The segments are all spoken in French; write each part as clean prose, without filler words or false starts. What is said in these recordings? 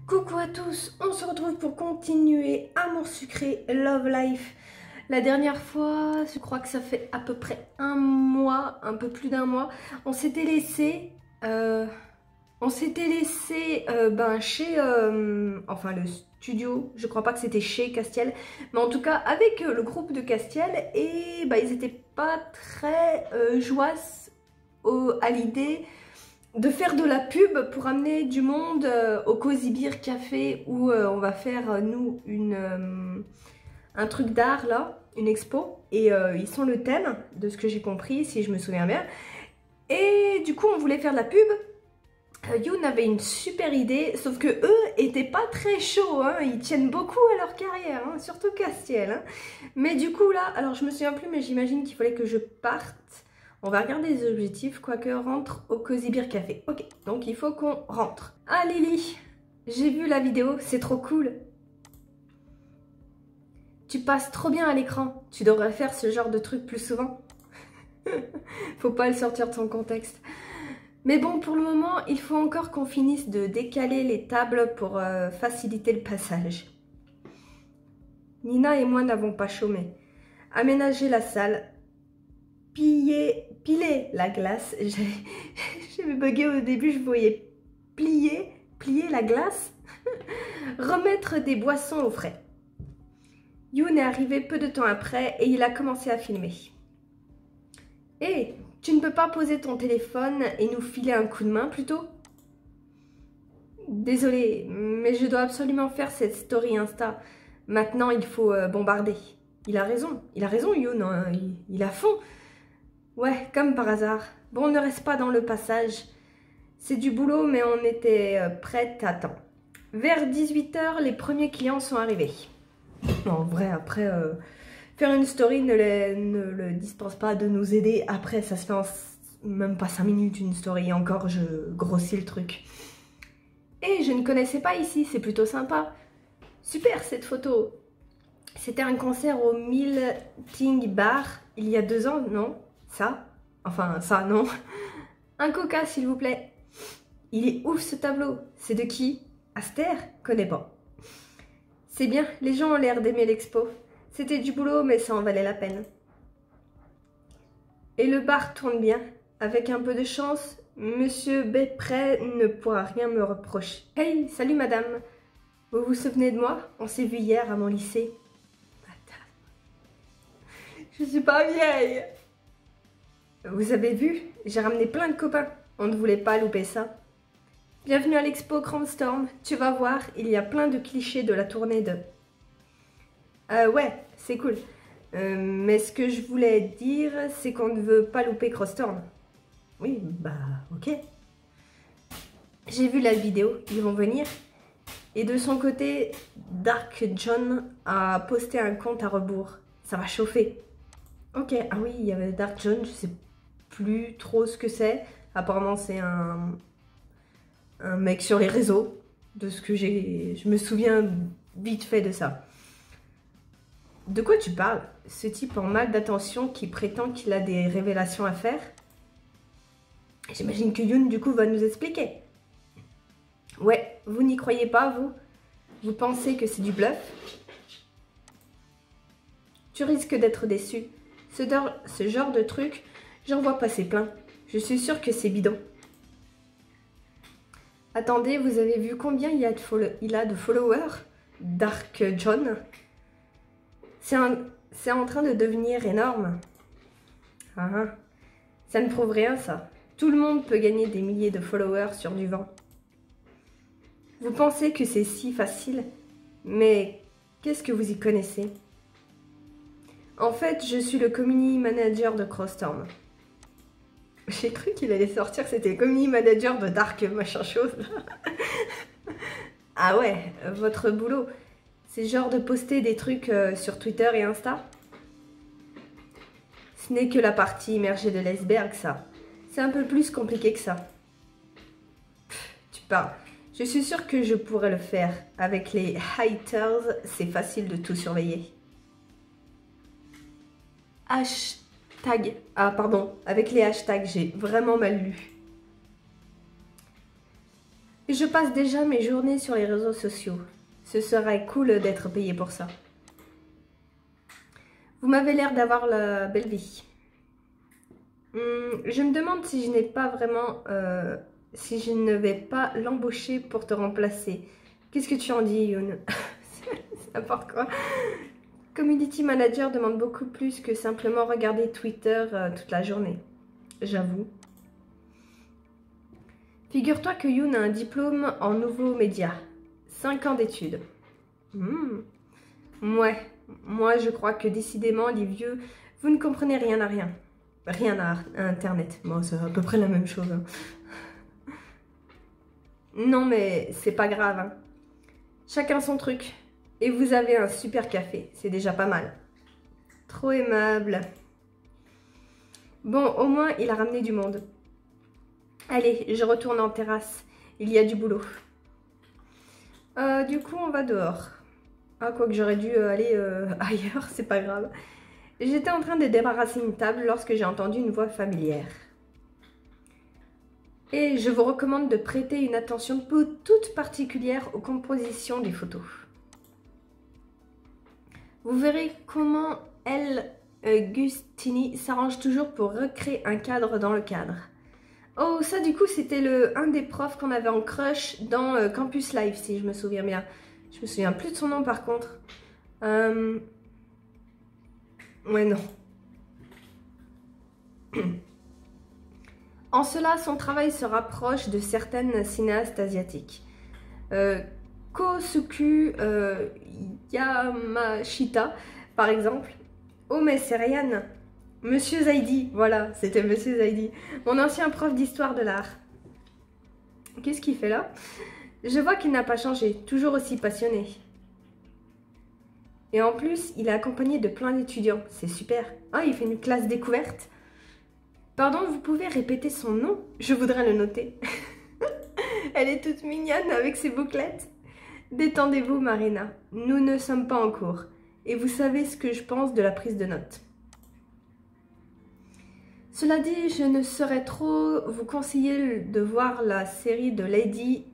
Coucou à tous, on se retrouve pour continuer Amour sucré, Love Life. La dernière fois, je crois que ça fait à peu près un mois, un peu plus d'un mois, on s'était laissé, chez, enfin le studio, je crois pas que c'était chez Castiel, mais en tout cas avec le groupe de Castiel et ils étaient pas très joyeux à l'idée de faire de la pub pour amener du monde au Cozy Beer Café où on va faire nous un truc d'art là, une expo et ils sont le thème de ce que j'ai compris si je me souviens bien et du coup on voulait faire de la pub. Yoon avait une super idée, sauf que eux étaient pas très chauds, hein. Ils tiennent beaucoup à leur carrière, hein, surtout Castiel. Hein. Mais du coup là, alors je me souviens plus, mais j'imagine qu'il fallait que je parte. On va regarder les objectifs, quoique rentre au Cozy Beer Café. Ok, donc il faut qu'on rentre. Ah Lily, j'ai vu la vidéo, c'est trop cool. Tu passes trop bien à l'écran, tu devrais faire ce genre de truc plus souvent. Faut pas le sortir de son contexte. Mais bon, pour le moment, il faut encore qu'on finisse de décaler les tables pour faciliter le passage. Nina et moi n'avons pas chômé. Aménager la salle, piler la glace. J'ai bugué au début, je voyais plier la glace. Remettre des boissons au frais. Yoon est arrivé peu de temps après et il a commencé à filmer. Hé, tu ne peux pas poser ton téléphone et nous filer un coup de main plutôt? Désolée, mais je dois absolument faire cette story Insta. Maintenant, il faut bombarder. Il a raison, Yoon, hein, il a fond. Ouais, comme par hasard. Bon, ne reste pas dans le passage. C'est du boulot, mais on était prête à temps. Vers 18 h, les premiers clients sont arrivés. En vrai, après, faire une story ne le dispense pas de nous aider. Après, ça se fait en même pas 5 minutes une story. Encore, je grossis le truc. Et je ne connaissais pas ici, c'est plutôt sympa. Super cette photo. C'était un concert au Melting Bar il y a 2 ans, non? Ça? Enfin, ça, non. Un coca, s'il vous plaît. Il est ouf ce tableau. C'est de qui? Aster? Connais pas. C'est bien, les gens ont l'air d'aimer l'expo. C'était du boulot, mais ça en valait la peine. Et le bar tourne bien. Avec un peu de chance, Monsieur Bepré ne pourra rien me reprocher. Hey, salut madame. Vous vous souvenez de moi? On s'est vu hier à mon lycée. Madame. Je suis pas vieille. Vous avez vu? J'ai ramené plein de copains. On ne voulait pas louper ça. Bienvenue à l'expo Grand Storm. Tu vas voir, il y a plein de clichés de la tournée de... Ouais, c'est cool. Mais ce que je voulais dire, c'est qu'on ne veut pas louper Crossstorm. Oui, bah, ok. J'ai vu la vidéo, ils vont venir. Et de son côté, Dark John a posté un compte à rebours. Ça va chauffer. Ok, ah oui, il y avait Dark John, je sais plus trop ce que c'est. Apparemment, c'est un mec sur les réseaux. De ce que je me souviens vite fait de ça. De quoi tu parles? Ce type en mal d'attention qui prétend qu'il a des révélations à faire? J'imagine que Yoon, du coup, va nous expliquer. Ouais, vous n'y croyez pas, vous? Vous pensez que c'est du bluff? Tu risques d'être déçu. Ce genre de truc, j'en vois passer plein. Je suis sûre que c'est bidon. Attendez, vous avez vu combien il a de followers? Dark John? C'est en train de devenir énorme. Ah, ça ne prouve rien, ça. Tout le monde peut gagner des milliers de followers sur du vent. Vous pensez que c'est si facile? Mais qu'est-ce que vous y connaissez? En fait, je suis le community manager de Crossstorm. J'ai cru qu'il allait sortir, c'était le community manager de Dark machin chose. Ah ouais, votre boulot, c'est genre de poster des trucs sur Twitter et Insta? Ce n'est que la partie immergée de l'iceberg, ça. C'est un peu plus compliqué que ça. Tu parles. Je suis sûre que je pourrais le faire. Avec les haters, c'est facile de tout surveiller. Hashtag. Ah, pardon. Avec les hashtags, j'ai vraiment mal lu. Je passe déjà mes journées sur les réseaux sociaux. Ce serait cool d'être payé pour ça. Vous m'avez l'air d'avoir la belle vie. Je me demande si je n'ai pas vraiment... si je ne vais pas l'embaucher pour te remplacer. Qu'est-ce que tu en dis, Yoon? C'est n'importe quoi. Community Manager demande beaucoup plus que simplement regarder Twitter toute la journée. J'avoue. Figure-toi que Yoon a un diplôme en nouveaux médias. 5 ans d'études. Ouais, moi je crois que décidément, les vieux, vous ne comprenez rien à rien. Rien à Internet. Bon, c'est à peu près la même chose. Hein. Non, mais c'est pas grave. Hein. Chacun son truc. Et vous avez un super café. C'est déjà pas mal. Trop aimable. Bon, au moins, il a ramené du monde. Allez, je retourne en terrasse. Il y a du boulot. Du coup, on va dehors. Ah, quoique j'aurais dû aller ailleurs, c'est pas grave. J'étais en train de débarrasser une table lorsque j'ai entendu une voix familière. Et je vous recommande de prêter une attention toute particulière aux compositions des photos. Vous verrez comment elle, Gustini, s'arrange toujours pour recréer un cadre dans le cadre. Oh, ça du coup, c'était un des profs qu'on avait en crush dans Campus Live, si je me souviens bien. Je me souviens plus de son nom par contre. Ouais, non. En cela, son travail se rapproche de certaines cinéastes asiatiques. Kosuke Yamashita, par exemple. Oh, mais c'est Ryan. Monsieur Zaidi, voilà, c'était Monsieur Zaidi. Mon ancien prof d'histoire de l'art. Qu'est-ce qu'il fait là? Je vois qu'il n'a pas changé, toujours aussi passionné. Et en plus, il est accompagné de plein d'étudiants. C'est super. Ah, il fait une classe découverte. Pardon, vous pouvez répéter son nom? Je voudrais le noter. Elle est toute mignonne avec ses bouclettes. Détendez-vous, Marina. Nous ne sommes pas en cours. Et vous savez ce que je pense de la prise de notes. Cela dit, je ne saurais trop vous conseiller de voir la série de Lady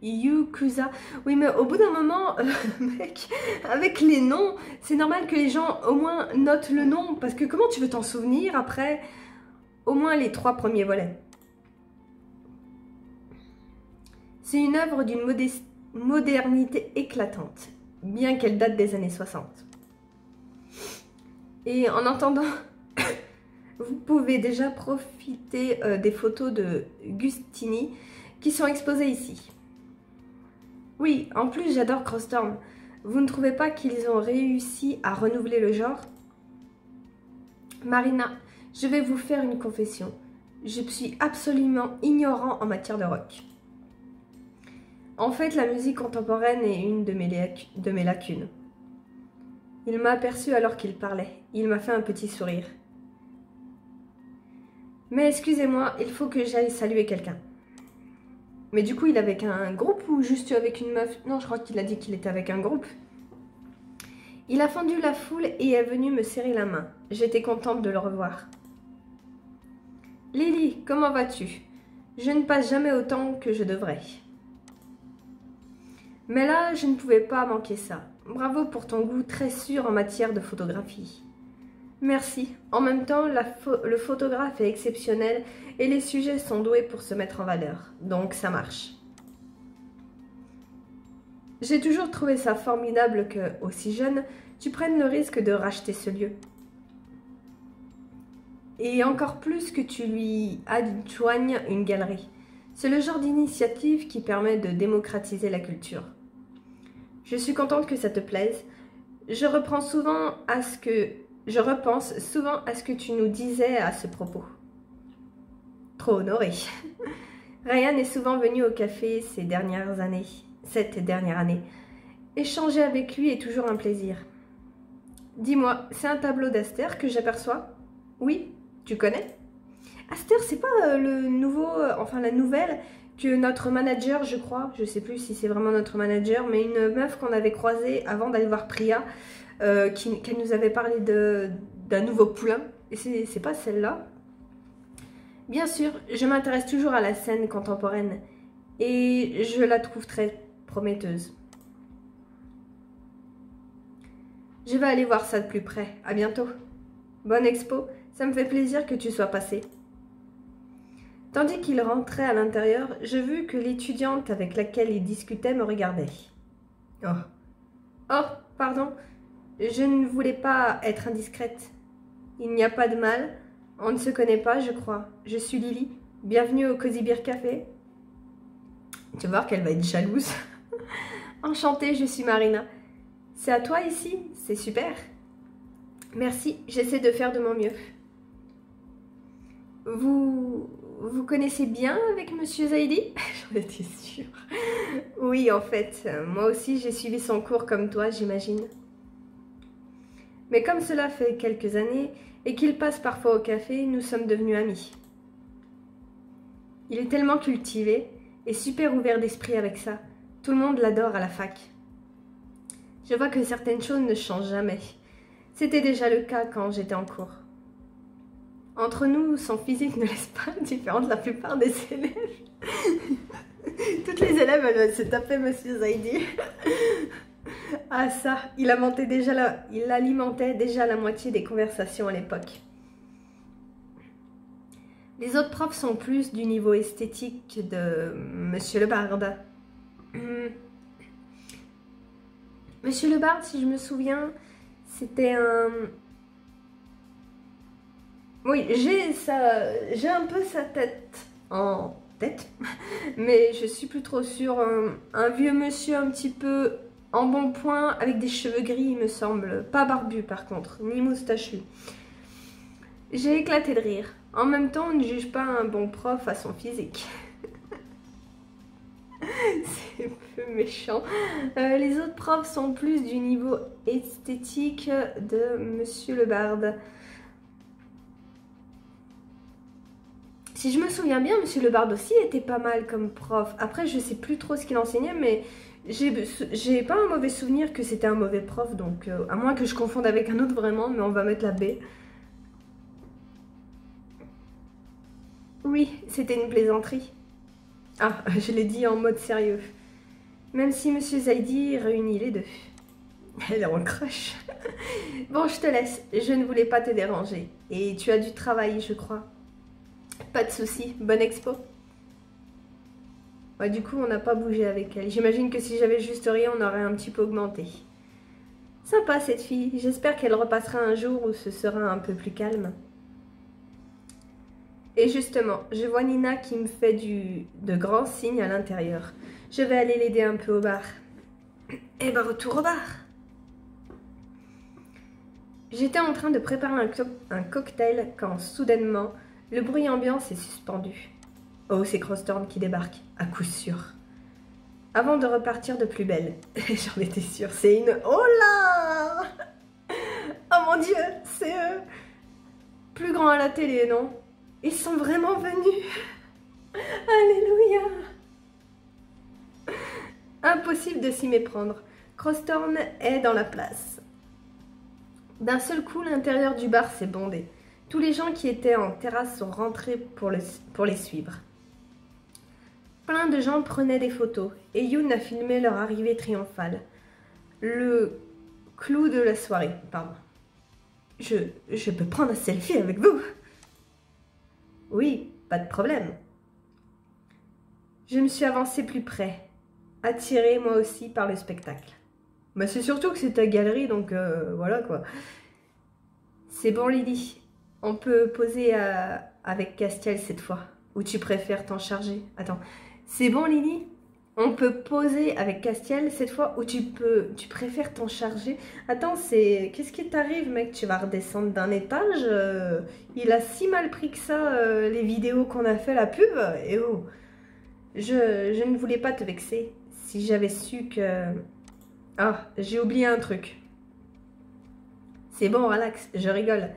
Yakuza. Oui, mais au bout d'un moment, mec, avec les noms, c'est normal que les gens au moins notent le nom. Parce que comment tu veux t'en souvenir après au moins les 3 premiers volets? C'est une œuvre d'une modernité éclatante, bien qu'elle date des années 60. Et en entendant... Vous pouvez déjà profiter des photos de Gustini qui sont exposées ici. Oui, en plus j'adore Crossstorm. Vous ne trouvez pas qu'ils ont réussi à renouveler le genre? Marina, je vais vous faire une confession. Je suis absolument ignorant en matière de rock. En fait, la musique contemporaine est une de mes lacunes. Il m'a aperçu alors qu'il parlait. Il m'a fait un petit sourire. Mais excusez-moi, il faut que j'aille saluer quelqu'un. Mais du coup, il est avec un groupe ou juste avec une meuf? Non, je crois qu'il a dit qu'il était avec un groupe. Il a fendu la foule et est venu me serrer la main. J'étais contente de le revoir. Lily, comment vas-tu? Je ne passe jamais autant que je devrais. Mais là, je ne pouvais pas manquer ça. Bravo pour ton goût très sûr en matière de photographie. Merci. En même temps, le photographe est exceptionnel et les sujets sont doués pour se mettre en valeur. Donc ça marche. J'ai toujours trouvé ça formidable que, aussi jeune, tu prennes le risque de racheter ce lieu. Et encore plus que tu lui adjoignes une galerie. C'est le genre d'initiative qui permet de démocratiser la culture. Je suis contente que ça te plaise. Je repense souvent à ce que tu nous disais à ce propos. Trop honorée. Ryan est souvent venu au café cette dernière année. Échanger avec lui est toujours un plaisir. Dis-moi, c'est un tableau d'Aster que j'aperçois? Oui, tu connais? Aster, c'est pas la nouvelle que notre manager, je crois, je sais plus si c'est vraiment notre manager, mais une meuf qu'on avait croisée avant d'aller voir Priya, qu'elle nous avait parlé d'un nouveau poulain. Et c'est pas celle-là? Bien sûr, je m'intéresse toujours à la scène contemporaine. et je la trouve très prometteuse. Je vais aller voir ça de plus près. À bientôt. Bonne expo, ça me fait plaisir que tu sois passé. Tandis qu'il rentrait à l'intérieur, je vis que l'étudiante avec laquelle il discutait me regardait. Oh. Oh, pardon, je ne voulais pas être indiscrète. Il n'y a pas de mal, on ne se connaît pas, je crois. Je suis Lily, bienvenue au Cozy Beer Café. Tu vas voir qu'elle va être jalouse. Enchantée, je suis Marina. C'est à toi ici, c'est super. Merci, j'essaie de faire de mon mieux. Vous connaissez bien avec Monsieur Zaidi? J'en étais sûre. Oui, en fait, moi aussi j'ai suivi son cours comme toi, j'imagine. Mais comme cela fait quelques années et qu'il passe parfois au café, nous sommes devenus amis. Il est tellement cultivé et super ouvert d'esprit avec ça. Tout le monde l'adore à la fac. Je vois que certaines choses ne changent jamais. C'était déjà le cas quand j'étais en cours. Entre nous, son physique ne laisse pas différent de la plupart des élèves. Toutes les élèves, elles se tapaient Monsieur Zaidi. Ah ça, il alimentait déjà la moitié des conversations à l'époque. Les autres profs sont plus du niveau esthétique de Monsieur Lebarde. Monsieur Lebarde, si je me souviens, c'était un... Oui, j'ai un peu sa tête en tête, mais je suis plus trop sûre. Un vieux monsieur un petit peu en bon point, avec des cheveux gris, il me semble. Pas barbu par contre, ni moustachu. J'ai éclaté de rire. En même temps, on ne juge pas un bon prof à son physique. C'est un peu méchant. Les autres profs sont plus du niveau esthétique de Monsieur Lebarde. Si je me souviens bien, Monsieur Lebarde aussi était pas mal comme prof. Après, je sais plus trop ce qu'il enseignait, mais j'ai pas un mauvais souvenir que c'était un mauvais prof. Donc, à moins que je confonde avec un autre vraiment, mais on va mettre la B. Oui, c'était une plaisanterie. Ah, je l'ai dit en mode sérieux. Même si Monsieur Zaidi réunit les deux. Elle est en crush. Bon, je te laisse. Je ne voulais pas te déranger. Et tu as du travail, je crois. Pas de souci. Bonne expo. Ouais, du coup, on n'a pas bougé avec elle. J'imagine que si j'avais juste rien, on aurait un petit peu augmenté. Sympa, cette fille. J'espère qu'elle repassera un jour où ce sera un peu plus calme. Et justement, je vois Nina qui me fait de grands signes à l'intérieur. Je vais aller l'aider un peu au bar. Eh ben, retour au bar. J'étais en train de préparer un cocktail quand, soudainement, le bruit ambiant s'est suspendu. Oh, c'est Crosthorn qui débarque, à coup sûr. Avant de repartir de plus belle. J'en étais sûre, c'est une... Oh là! Oh mon Dieu, c'est eux! Plus grand à la télé, non? Ils sont vraiment venus. Alléluia. Impossible de s'y méprendre. Crosthorn est dans la place. D'un seul coup, l'intérieur du bar s'est bondé. Tous les gens qui étaient en terrasse sont rentrés pour les suivre. Plein de gens prenaient des photos et Yoon a filmé leur arrivée triomphale. Le clou de la soirée, pardon. Je peux prendre un selfie avec vous? Oui, pas de problème. Je me suis avancée plus près, attirée moi aussi par le spectacle. Mais c'est surtout que c'est ta galerie, donc voilà quoi. C'est bon Lily, on peut poser avec Castiel cette fois. Ou tu préfères t'en charger? Attends, c'est bon Lily? On peut poser avec Castiel cette fois ou tu préfères t'en charger? Attends, qu'est-ce qui t'arrive mec? Tu vas redescendre d'un étage? Il a si mal pris que ça, les vidéos qu'on a fait, la pub. Et oh, je ne voulais pas te vexer. Si j'avais su que... Ah, j'ai oublié un truc. C'est bon, relax, je rigole.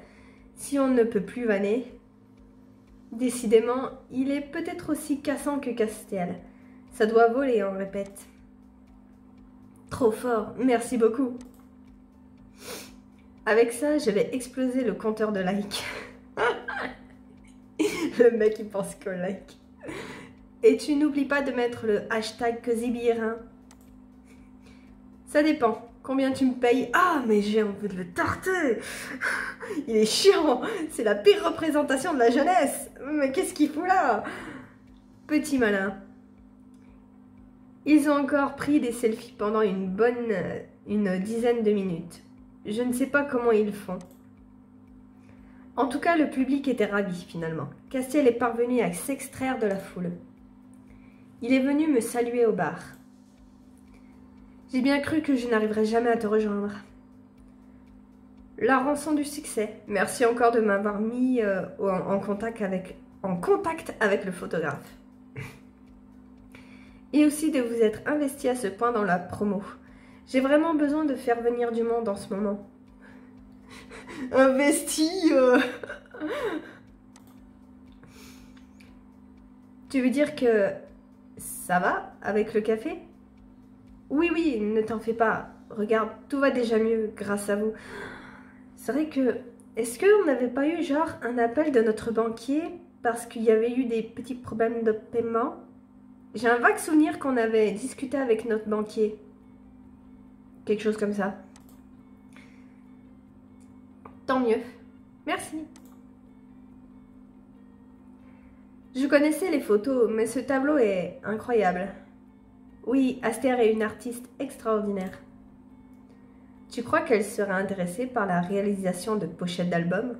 Si on ne peut plus vanner, décidément, il est peut-être aussi cassant que Castiel. Ça doit voler, on répète. Trop fort, merci beaucoup. Avec ça, je vais exploser le compteur de likes. Le mec, il pense qu'au like. Et tu n'oublies pas de mettre le hashtag CozyBeer, hein. Ça dépend. Combien tu me payes? Ah, mais j'ai envie de le tarter. Il est chiant. C'est la pire représentation de la jeunesse. Mais qu'est-ce qu'il fout là? Petit malin. Ils ont encore pris des selfies pendant une dizaine de minutes. Je ne sais pas comment ils font. En tout cas, le public était ravi finalement. Castiel est parvenu à s'extraire de la foule. Il est venu me saluer au bar. J'ai bien cru que je n'arriverais jamais à te rejoindre. La rançon du succès. Merci encore de m'avoir mis en contact avec le photographe. Et aussi de vous être investi à ce point dans la promo. J'ai vraiment besoin de faire venir du monde en ce moment. Investi Tu veux dire que ça va avec le café? Oui, oui, ne t'en fais pas. Regarde, tout va déjà mieux grâce à vous. C'est vrai que... Est-ce qu'on n'avait pas eu genre un appel de notre banquier parce qu'il y avait eu des petits problèmes de paiement? J'ai un vague souvenir qu'on avait discuté avec notre banquier. Quelque chose comme ça. Tant mieux. Merci. Je connaissais les photos, mais ce tableau est incroyable. Oui, Aster est une artiste extraordinaire. Tu crois qu'elle serait intéressée par la réalisation de pochettes d'albums?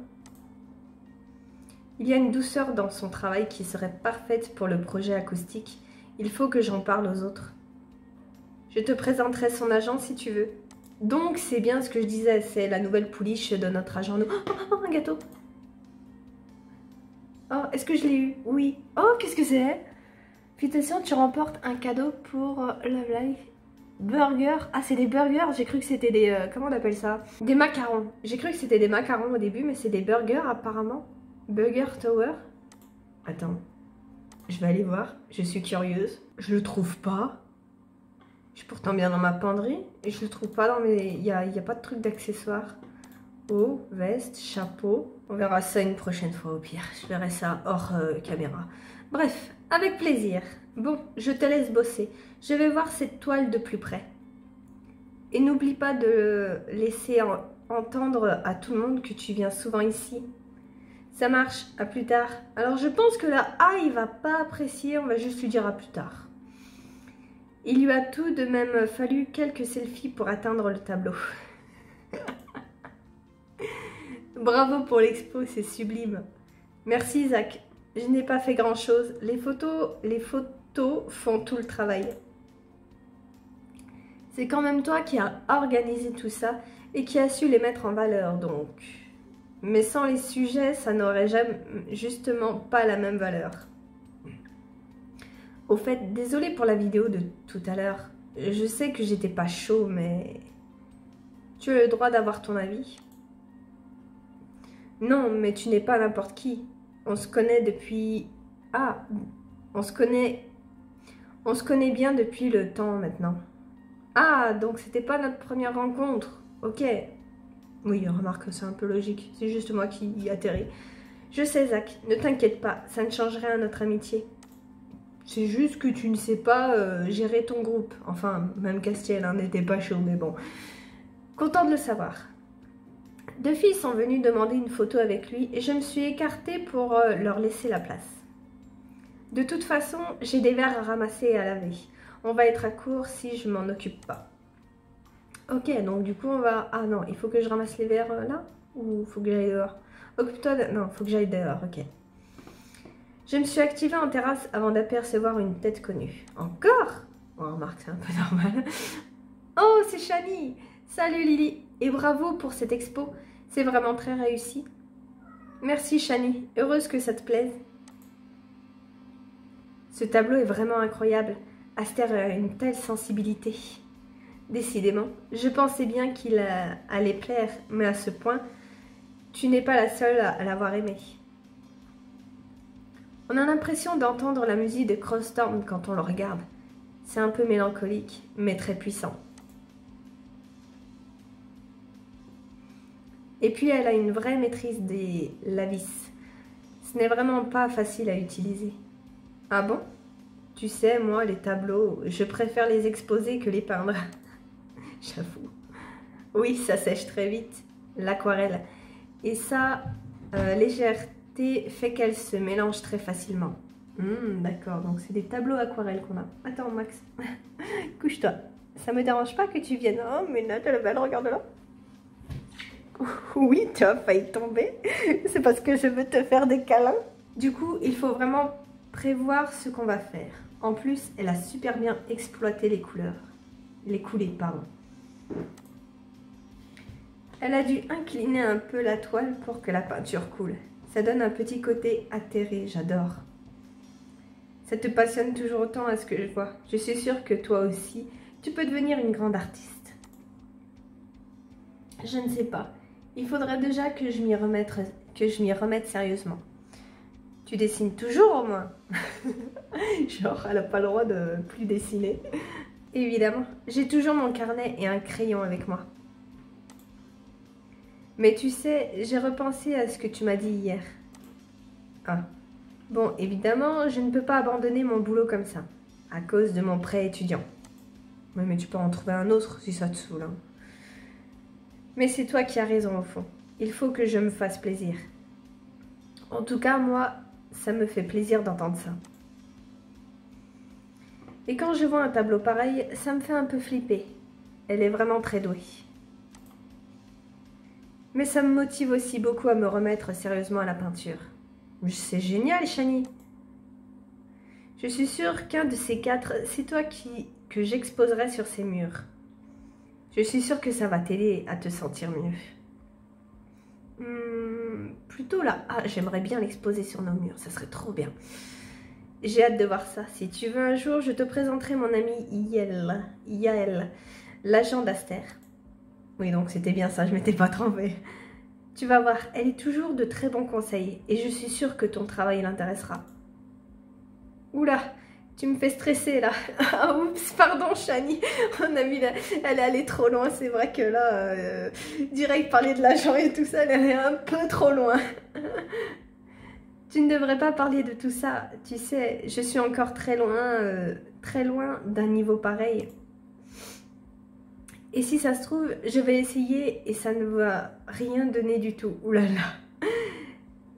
Il y a une douceur dans son travail qui serait parfaite pour le projet acoustique. Il faut que j'en parle aux autres. Je te présenterai son agent si tu veux. Donc, c'est bien ce que je disais, c'est la nouvelle pouliche de notre agent. Oh, un gâteau. Oh, est-ce que je l'ai eu? Oui. Oh, qu'est-ce que c'est? Félicitations, tu remportes un cadeau pour Love Life. Burger. Ah, c'est des burgers. J'ai cru que c'était des... comment on appelle ça? Des macarons. J'ai cru que c'était des macarons au début, mais c'est des burgers apparemment. Burger Tower. Attends. Je vais aller voir. Je suis curieuse. Je le trouve pas. Je suis pourtant bien dans ma penderie. Et je le trouve pas dans mes... Il y a pas de truc d'accessoires. Haut, veste, chapeau. On verra ça une prochaine fois au pire. Je verrai ça hors caméra. Bref, avec plaisir. Bon, je te laisse bosser. Je vais voir cette toile de plus près. Et n'oublie pas de laisser entendre à tout le monde que tu viens souvent ici. Ça marche, à plus tard. Alors je pense que la A, il va pas apprécier, on va juste lui dire à plus tard. Il lui a tout de même fallu quelques selfies pour atteindre le tableau. Bravo pour l'expo, c'est sublime. Merci Isaac. Je n'ai pas fait grand chose. Les photos font tout le travail. C'est quand même toi qui as organisé tout ça et qui as su les mettre en valeur donc. Mais sans les sujets, ça n'aurait justement pas la même valeur. Au fait, désolée pour la vidéo de tout à l'heure. Je sais que j'étais pas chaud, mais... Tu as le droit d'avoir ton avis. Non, mais tu n'es pas n'importe qui. On se connaît depuis... Ah, on se connaît bien depuis le temps maintenant. Ah, donc c'était pas notre première rencontre. Ok. Oui, remarque, c'est un peu logique. C'est juste moi qui y atterris. Je sais, Zach, ne t'inquiète pas, ça ne changerait à notre amitié. C'est juste que tu ne sais pas gérer ton groupe. Enfin, même Castiel n'était pas chaud, mais bon. Content de le savoir. Deux filles sont venues demander une photo avec lui et je me suis écartée pour leur laisser la place. De toute façon, j'ai des verres à ramasser et à laver. On va être à court si je m'en occupe pas. Ok, donc du coup on va... Ah non, il faut que je ramasse les verres là? Ou faut que j'aille dehors? Occupe-toi de... Non, faut que j'aille dehors, ok. Je me suis activée en terrasse avant d'apercevoir une tête connue. Encore? On remarque, c'est un peu normal. Oh, c'est Shani! Salut Lily! Et bravo pour cette expo, c'est vraiment très réussi. Merci Shani, heureuse que ça te plaise. Ce tableau est vraiment incroyable. Aster a une telle sensibilité. Décidément, je pensais bien qu'il allait plaire, mais à ce point, tu n'es pas la seule à l'avoir aimé. On a l'impression d'entendre la musique de Crosstown quand on le regarde. C'est un peu mélancolique, mais très puissant. Et puis elle a une vraie maîtrise la vis. Ce n'est vraiment pas facile à utiliser. Ah bon? Tu sais, moi, les tableaux, je préfère les exposer que les peindre. J'avoue. Oui, ça sèche très vite, l'aquarelle. Et sa légèreté fait qu'elle se mélange très facilement. D'accord, donc c'est des tableaux aquarelles qu'on a. Attends, Max, couche-toi. Ça me dérange pas que tu viennes. Oh, mais Nat, elle est belle, regarde-la. Oui, tu as failli tomber. C'est parce que je veux te faire des câlins. Du coup, il faut vraiment prévoir ce qu'on va faire. En plus, elle a super bien exploité les couleurs. Les coulées, pardon. Elle a dû incliner un peu la toile pour que la peinture coule. Ça donne un petit côté atterré, j'adore. Ça te passionne toujours autant à ce que je vois. Je suis sûre que toi aussi, tu peux devenir une grande artiste. Je ne sais pas. Il faudrait déjà que je m'y remette sérieusement. Tu dessines toujours au moins. Genre, elle n'a pas le droit de plus dessiner. Évidemment, j'ai toujours mon carnet et un crayon avec moi. Mais tu sais, j'ai repensé à ce que tu m'as dit hier. Ah. Bon, évidemment, je ne peux pas abandonner mon boulot comme ça, à cause de mon prêt étudiant. Oui, mais tu peux en trouver un autre si ça te saoule. Hein. Mais c'est toi qui as raison au fond. Il faut que je me fasse plaisir. En tout cas, moi, ça me fait plaisir d'entendre ça. Et quand je vois un tableau pareil, ça me fait un peu flipper. Elle est vraiment très douée. Mais ça me motive aussi beaucoup à me remettre sérieusement à la peinture. C'est génial, Shani. Je suis sûre qu'un de ces quatre, c'est toi que j'exposerai sur ces murs. Je suis sûre que ça va t'aider à te sentir mieux. Plutôt là. Ah, j'aimerais bien l'exposer sur nos murs, ça serait trop bien. J'ai hâte de voir ça. Si tu veux un jour, je te présenterai mon amie Yael, l'agent d'Aster. Oui, donc c'était bien ça, je m'étais pas trompée. Tu vas voir, elle est toujours de très bons conseils et je suis sûre que ton travail l'intéressera. Oula, tu me fais stresser là. Ah, oups, pardon Shani, on a vu, elle est allée trop loin. C'est vrai que là, direct parler de l'agent et tout ça, elle est un peu trop loin. Tu ne devrais pas parler de tout ça. Tu sais, je suis encore très loin d'un niveau pareil. Et si ça se trouve, je vais essayer et ça ne va rien donner du tout. Ouh là là.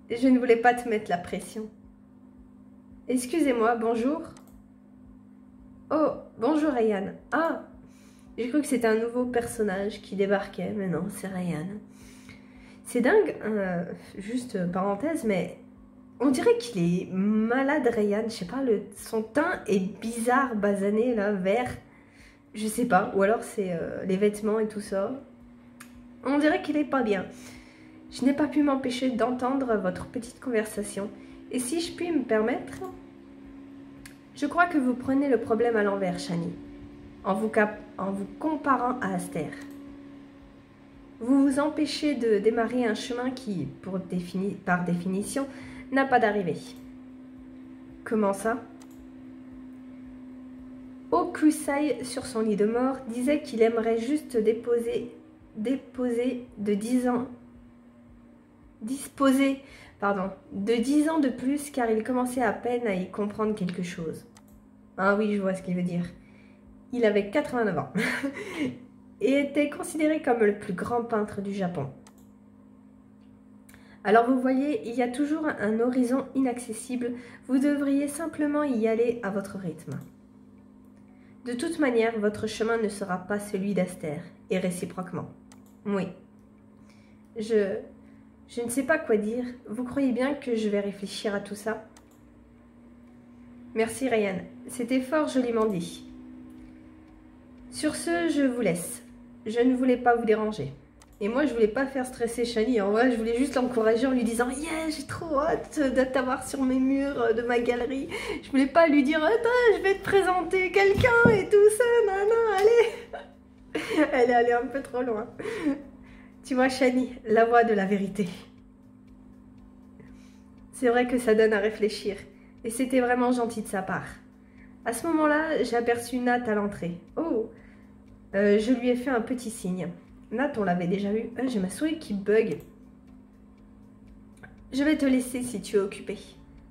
Je ne voulais pas te mettre la pression. Excusez-moi, bonjour. Oh, bonjour Ryan. Ah, j'ai cru que c'était un nouveau personnage qui débarquait, mais non, c'est Ryan. C'est dingue, juste parenthèse, mais on dirait qu'il est malade Ryan. Je sais pas, son teint est bizarre, basané, là, vert. Je sais pas, ou alors c'est les vêtements et tout ça. On dirait qu'il est pas bien. Je n'ai pas pu m'empêcher d'entendre votre petite conversation. Et si je puis me permettre, je crois que vous prenez le problème à l'envers, Shani, en vous comparant à Aster. Vous vous empêchez de démarrer un chemin qui, par définition, n'a pas d'arrivée. Comment ça ? Okusai, sur son lit de mort, disait qu'il aimerait juste disposer de 10 ans de plus car il commençait à peine à y comprendre quelque chose. Ah oui, je vois ce qu'il veut dire. Il avait 89 ans et était considéré comme le plus grand peintre du Japon. Alors vous voyez, il y a toujours un horizon inaccessible, vous devriez simplement y aller à votre rythme. De toute manière, votre chemin ne sera pas celui d'Aster, et réciproquement. Oui. Je ne sais pas quoi dire. Vous croyez bien que je vais réfléchir à tout ça? Merci Ryan, c'était fort joliment dit. Sur ce, je vous laisse. Je ne voulais pas vous déranger. Et moi, je voulais pas faire stresser Shani. En vrai, je voulais juste l'encourager en lui disant « Yeah, j'ai trop hâte de t'avoir sur mes murs de ma galerie. » Je voulais pas lui dire « Attends, je vais te présenter quelqu'un et tout ça. Non, non, allez. » Elle est allée un peu trop loin. Tu vois, Shani, la voix de la vérité. C'est vrai que ça donne à réfléchir. Et c'était vraiment gentil de sa part. À ce moment-là, j'ai aperçu Nat à l'entrée. Oh, je lui ai fait un petit signe. Nat, on l'avait déjà vu. J'ai ma souris qui bug. Je vais te laisser si tu es occupé.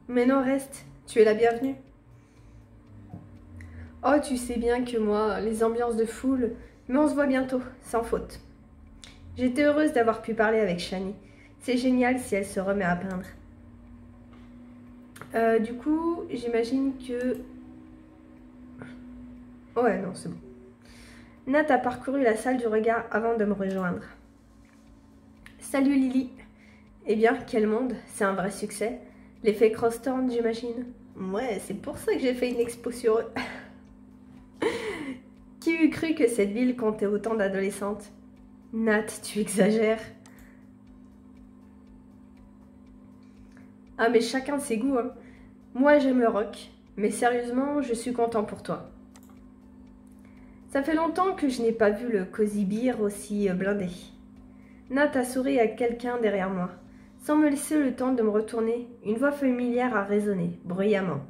Mais non, reste. Tu es la bienvenue. Oh, tu sais bien que moi, les ambiances de foule, mais on se voit bientôt, sans faute. J'étais heureuse d'avoir pu parler avec Shani. C'est génial si elle se remet à peindre. Du coup, j'imagine que... Ouais, non, c'est bon. Nat a parcouru la salle du regard avant de me rejoindre. Salut Lily. Eh bien, quel monde, c'est un vrai succès. L'effet Crosstown, j'imagine. Ouais, c'est pour ça que j'ai fait une expo sur eux. Qui eût cru que cette ville comptait autant d'adolescentes? Nat, tu exagères. Ah mais chacun ses goûts, hein. Moi j'aime le rock, mais sérieusement, je suis content pour toi. Ça fait longtemps que je n'ai pas vu le Cozy Beer aussi blindé. Nat a souri à quelqu'un derrière moi. Sans me laisser le temps de me retourner, une voix familière a résonné, bruyamment.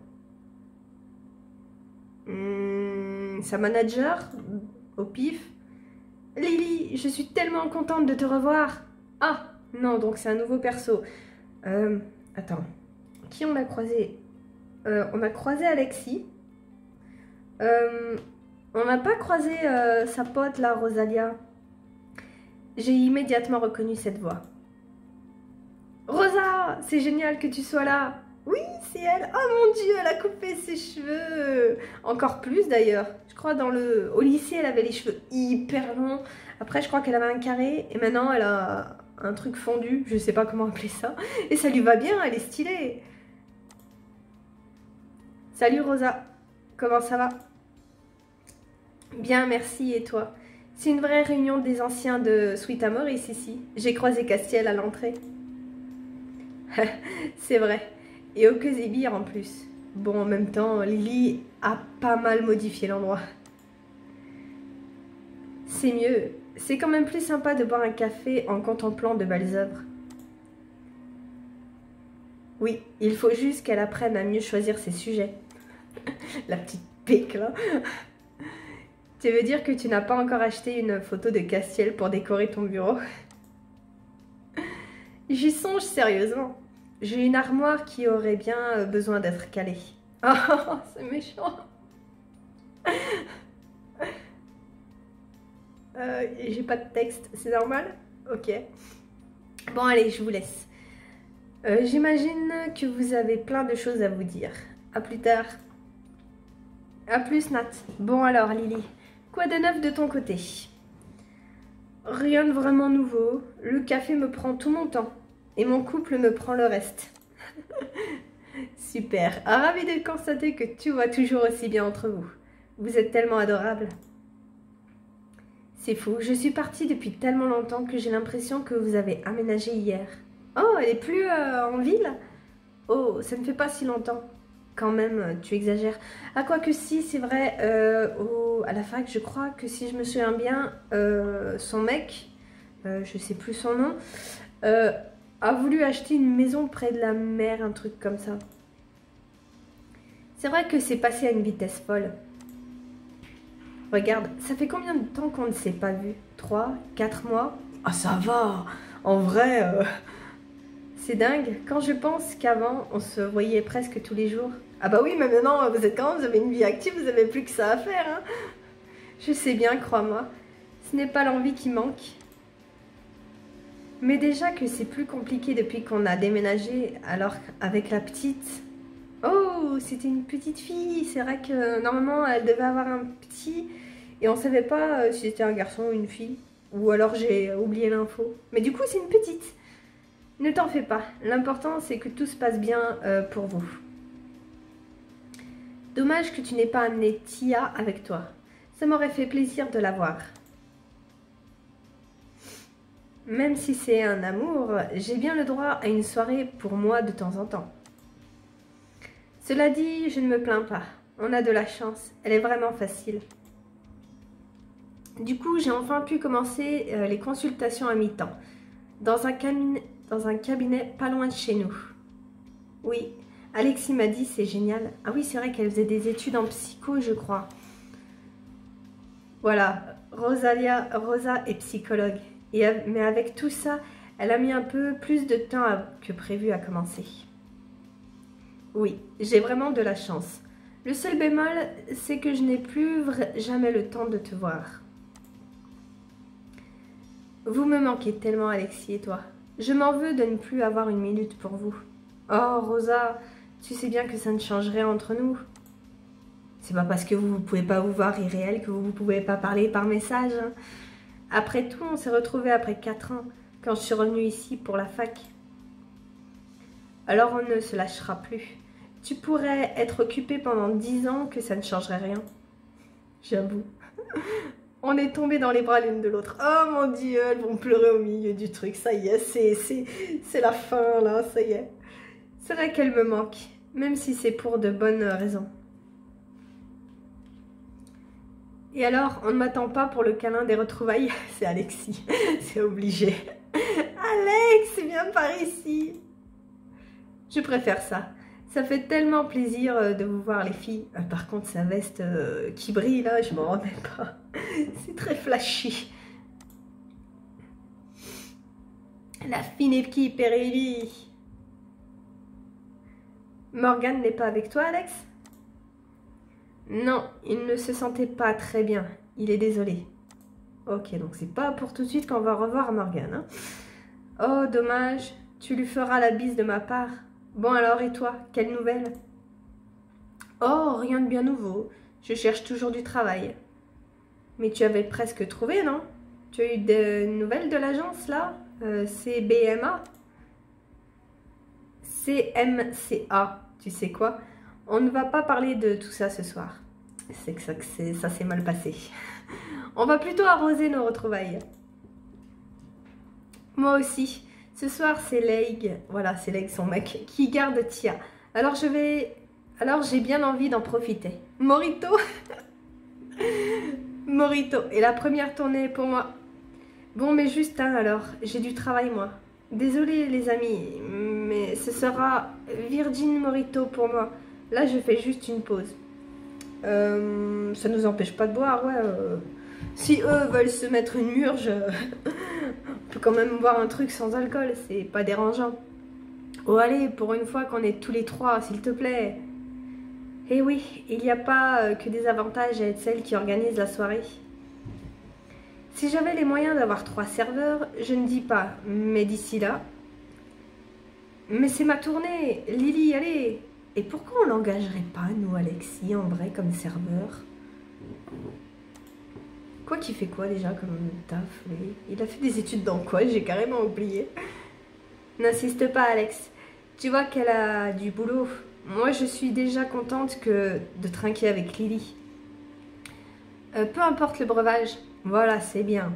Sa manager, au pif. Lily, je suis tellement contente de te revoir. Ah, non, donc c'est un nouveau perso. Attends, qui on a croisé? On a croisé Alexis. On n'a pas croisé sa pote, là, Rosalia. J'ai immédiatement reconnu cette voix. Rosa, c'est génial que tu sois là. Oui, c'est elle. Oh mon Dieu, elle a coupé ses cheveux. Encore plus d'ailleurs. Je crois au lycée, elle avait les cheveux hyper longs. Après, je crois qu'elle avait un carré. Et maintenant, elle a un truc fondu. Je sais pas comment appeler ça. Et ça lui va bien, elle est stylée. Salut Rosa. Comment ça va? Bien, merci. Et toi? C'est une vraie réunion des anciens de Sweet Amoris ici. J'ai croisé Castiel à l'entrée. C'est vrai. Et au Cozy Beer en plus. Bon, en même temps, Lily a pas mal modifié l'endroit. C'est mieux. C'est quand même plus sympa de boire un café en contemplant de belles œuvres. Oui, il faut juste qu'elle apprenne à mieux choisir ses sujets. La petite pique, là. Tu veux dire que tu n'as pas encore acheté une photo de Castiel pour décorer ton bureau? J'y songe sérieusement. J'ai une armoire qui aurait bien besoin d'être calée. Oh, c'est méchant. J'ai pas de texte, c'est normal? Ok. Bon, allez, je vous laisse. J'imagine que vous avez plein de choses à vous dire. À plus tard. À plus, Nat. Bon alors, Lily. Quoi de neuf de ton côté? Rien de vraiment nouveau. Le café me prend tout mon temps. Et mon couple me prend le reste. Super. Ravi de constater que tout va toujours aussi bien entre vous. Vous êtes tellement adorables. C'est fou. Je suis partie depuis tellement longtemps que j'ai l'impression que vous avez aménagé hier. Oh, elle est plus en ville? Oh, ça ne fait pas si longtemps. Quand même, tu exagères. Ah, quoi que si, c'est vrai, à la fac, je crois que si je me souviens bien, son mec, je sais plus son nom, a voulu acheter une maison près de la mer, un truc comme ça. C'est vrai que c'est passé à une vitesse folle. Regarde, ça fait combien de temps qu'on ne s'est pas vu? 3, 4 mois? Ah, ça va. En vrai, c'est dingue. Quand je pense qu'avant, on se voyait presque tous les jours. Ah bah oui, mais maintenant, vous avez une vie active, vous avez plus que ça à faire, hein. Je sais bien, crois-moi. Ce n'est pas l'envie qui manque. Mais déjà que c'est plus compliqué depuis qu'on a déménagé, alors avec la petite... Oh, c'était une petite fille. C'est vrai que normalement, elle devait avoir un petit... Et on savait pas si c'était un garçon ou une fille. Ou alors j'ai oublié l'info. Mais du coup, c'est une petite. Ne t'en fais pas. L'important, c'est que tout se passe bien pour vous. Dommage que tu n'aies pas amené Tia avec toi. Ça m'aurait fait plaisir de la voir. Même si c'est un amour, j'ai bien le droit à une soirée pour moi de temps en temps. Cela dit, je ne me plains pas. On a de la chance. Elle est vraiment facile. Du coup, j'ai enfin pu commencer les consultations à mi-temps. Dans un cabinet pas loin de chez nous. Oui, Alexis m'a dit c'est génial. Ah oui, c'est vrai qu'elle faisait des études en psycho, je crois. Voilà, Rosa est psychologue. Mais avec tout ça, elle a mis un peu plus de temps que prévu à commencer. Oui, j'ai vraiment de la chance. Le seul bémol, c'est que je n'ai plus jamais le temps de te voir. Vous me manquez tellement, Alexis et toi. Je m'en veux de ne plus avoir une minute pour vous. Oh, Rosa, tu sais bien que ça ne changerait entre nous. C'est pas parce que vous ne pouvez pas vous voir irréel que vous ne pouvez pas parler par message. Hein. Après tout, on s'est retrouvés après 4 ans, quand je suis revenue ici pour la fac. Alors on ne se lâchera plus. Tu pourrais être occupée pendant 10 ans que ça ne changerait rien. J'avoue. On est tombés dans les bras l'une de l'autre. Oh mon Dieu, elles vont pleurer au milieu du truc. Ça y est, c'est la fin là, ça y est. C'est vrai qu'elle me manque, même si c'est pour de bonnes raisons. Et alors, on ne m'attend pas pour le câlin des retrouvailles? C'est Alexis, c'est obligé. Alex, viens par ici. Je préfère ça. Ça fait tellement plaisir de vous voir les filles. Par contre, sa veste qui brille là, je m'en rendais pas. C'est très flashy. La fine équipe est réunie. Morgan n'est pas avec toi, Alex? Non, il ne se sentait pas très bien. Il est désolé. Ok, donc c'est pas pour tout de suite qu'on va revoir Morgan. Hein. Oh, dommage. Tu lui feras la bise de ma part. Bon alors, et toi, quelle nouvelle? Oh, rien de bien nouveau. Je cherche toujours du travail. Mais tu avais presque trouvé, non? Tu as eu des nouvelles de l'agence, là? CBMA? CMCA, tu sais quoi? On ne va pas parler de tout ça ce soir. C'est que ça s'est mal passé. On va plutôt arroser nos retrouvailles. Moi aussi. Ce soir, c'est Leigh, voilà, c'est Leigh, son mec, qui garde Tia. Alors j'ai bien envie d'en profiter. Morito. Morito. Et la première tournée pour moi. Bon, mais juste alors, j'ai du travail, moi. Désolée, les amis, mais ce sera Virgin Morito pour moi. Là, je fais juste une pause. Ça nous empêche pas de boire, ouais. Si eux veulent se mettre une murge, on peut quand même boire un truc sans alcool, c'est pas dérangeant. Oh allez, pour une fois qu'on est tous les trois, s'il te plaît. Eh oui, il n'y a pas que des avantages à être celle qui organise la soirée. Si j'avais les moyens d'avoir 3 serveurs, je ne dis pas, mais d'ici là... Mais c'est ma tournée, Lily, allez. Et pourquoi on l'engagerait pas, nous, Alexis, en vrai, comme serveur? Quoi qu'il fait quoi déjà comme taf, lui? Il a fait des études dans quoi? J'ai carrément oublié. N'insiste pas, Alex. Tu vois qu'elle a du boulot. Moi, je suis déjà contente de trinquer avec Lily. Peu importe le breuvage. Voilà, c'est bien.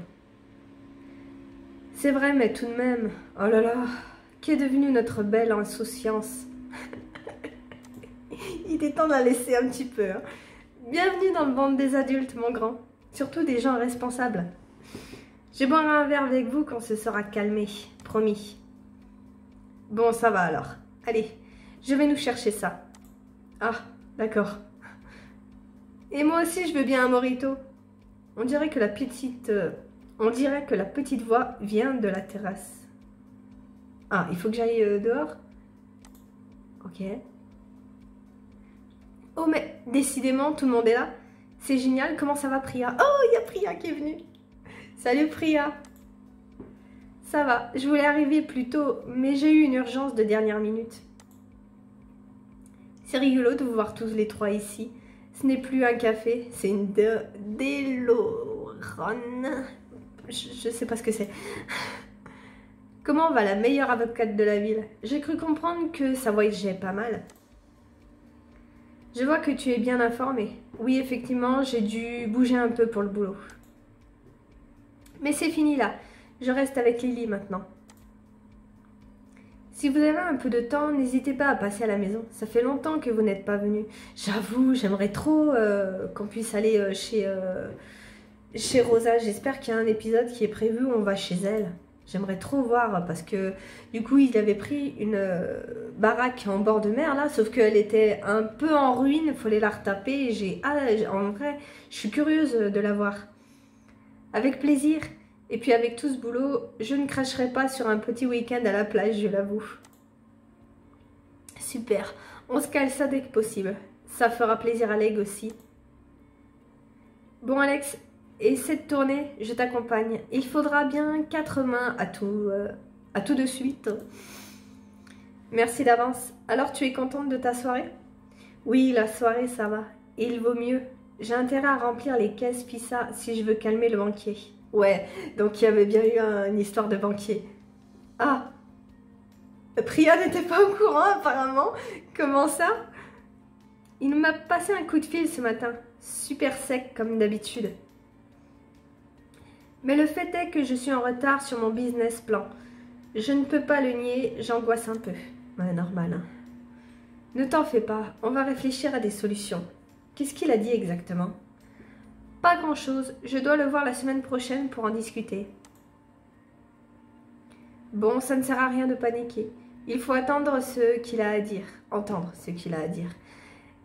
C'est vrai, mais tout de même... Oh là là, qu'est devenue notre belle insouciance? Il est temps de la laisser un petit peu. Hein. Bienvenue dans le monde des adultes, mon grand. Surtout des gens responsables. Je boirai un verre avec vous quand ce sera calmé, promis. Bon, ça va alors. Allez, je vais nous chercher ça. Ah, d'accord. Et moi aussi, je veux bien un morito. On dirait que la petite voix vient de la terrasse. Ah, il faut que j'aille dehors? Ok. Oh, mais décidément, tout le monde est là. C'est génial. Comment ça va, Priya? Oh, il y a Priya qui est venue. Salut, Priya. Ça va. Je voulais arriver plus tôt, mais j'ai eu une urgence de dernière minute. C'est rigolo de vous voir tous les trois ici. Ce n'est plus un café, c'est une DeLorean. Je sais pas ce que c'est. Comment va la meilleure avocate de la ville? J'ai cru comprendre que ça voyageait pas mal. Je vois que tu es bien informée. Oui, effectivement, j'ai dû bouger un peu pour le boulot. Mais c'est fini là. Je reste avec Lily maintenant. Si vous avez un peu de temps, n'hésitez pas à passer à la maison. Ça fait longtemps que vous n'êtes pas venu. J'avoue, j'aimerais trop qu'on puisse aller chez Rosa. J'espère qu'il y a un épisode qui est prévu où on va chez elle. J'aimerais trop voir parce que du coup, il avait pris une baraque en bord de mer là, sauf qu'elle était un peu en ruine, il fallait la retaper. En vrai, je suis curieuse de la voir. Avec plaisir. Et puis avec tout ce boulot, je ne cracherai pas sur un petit week-end à la plage, je l'avoue. Super, on se cale ça dès que possible. Ça fera plaisir à Leg aussi. Bon Alex, essaie de tourner, je t'accompagne. Il faudra bien 4 mains à tout de suite. Merci d'avance. Alors tu es contente de ta soirée? Oui, la soirée ça va. Et il vaut mieux. J'ai intérêt à remplir les caisses Pissa si je veux calmer le banquier. Ouais, donc il y avait bien eu une histoire de banquier. Ah, Priya n'était pas au courant apparemment. Comment ça? Il m'a passé un coup de fil ce matin. Super sec comme d'habitude. Mais le fait est que je suis en retard sur mon business plan. Je ne peux pas le nier, j'angoisse un peu. Ouais, normal. Hein. Ne t'en fais pas, on va réfléchir à des solutions. Qu'est-ce qu'il a dit exactement? Pas grand-chose, je dois le voir la semaine prochaine pour en discuter. Bon, ça ne sert à rien de paniquer. Il faut attendre ce qu'il a à dire, entendre ce qu'il a à dire,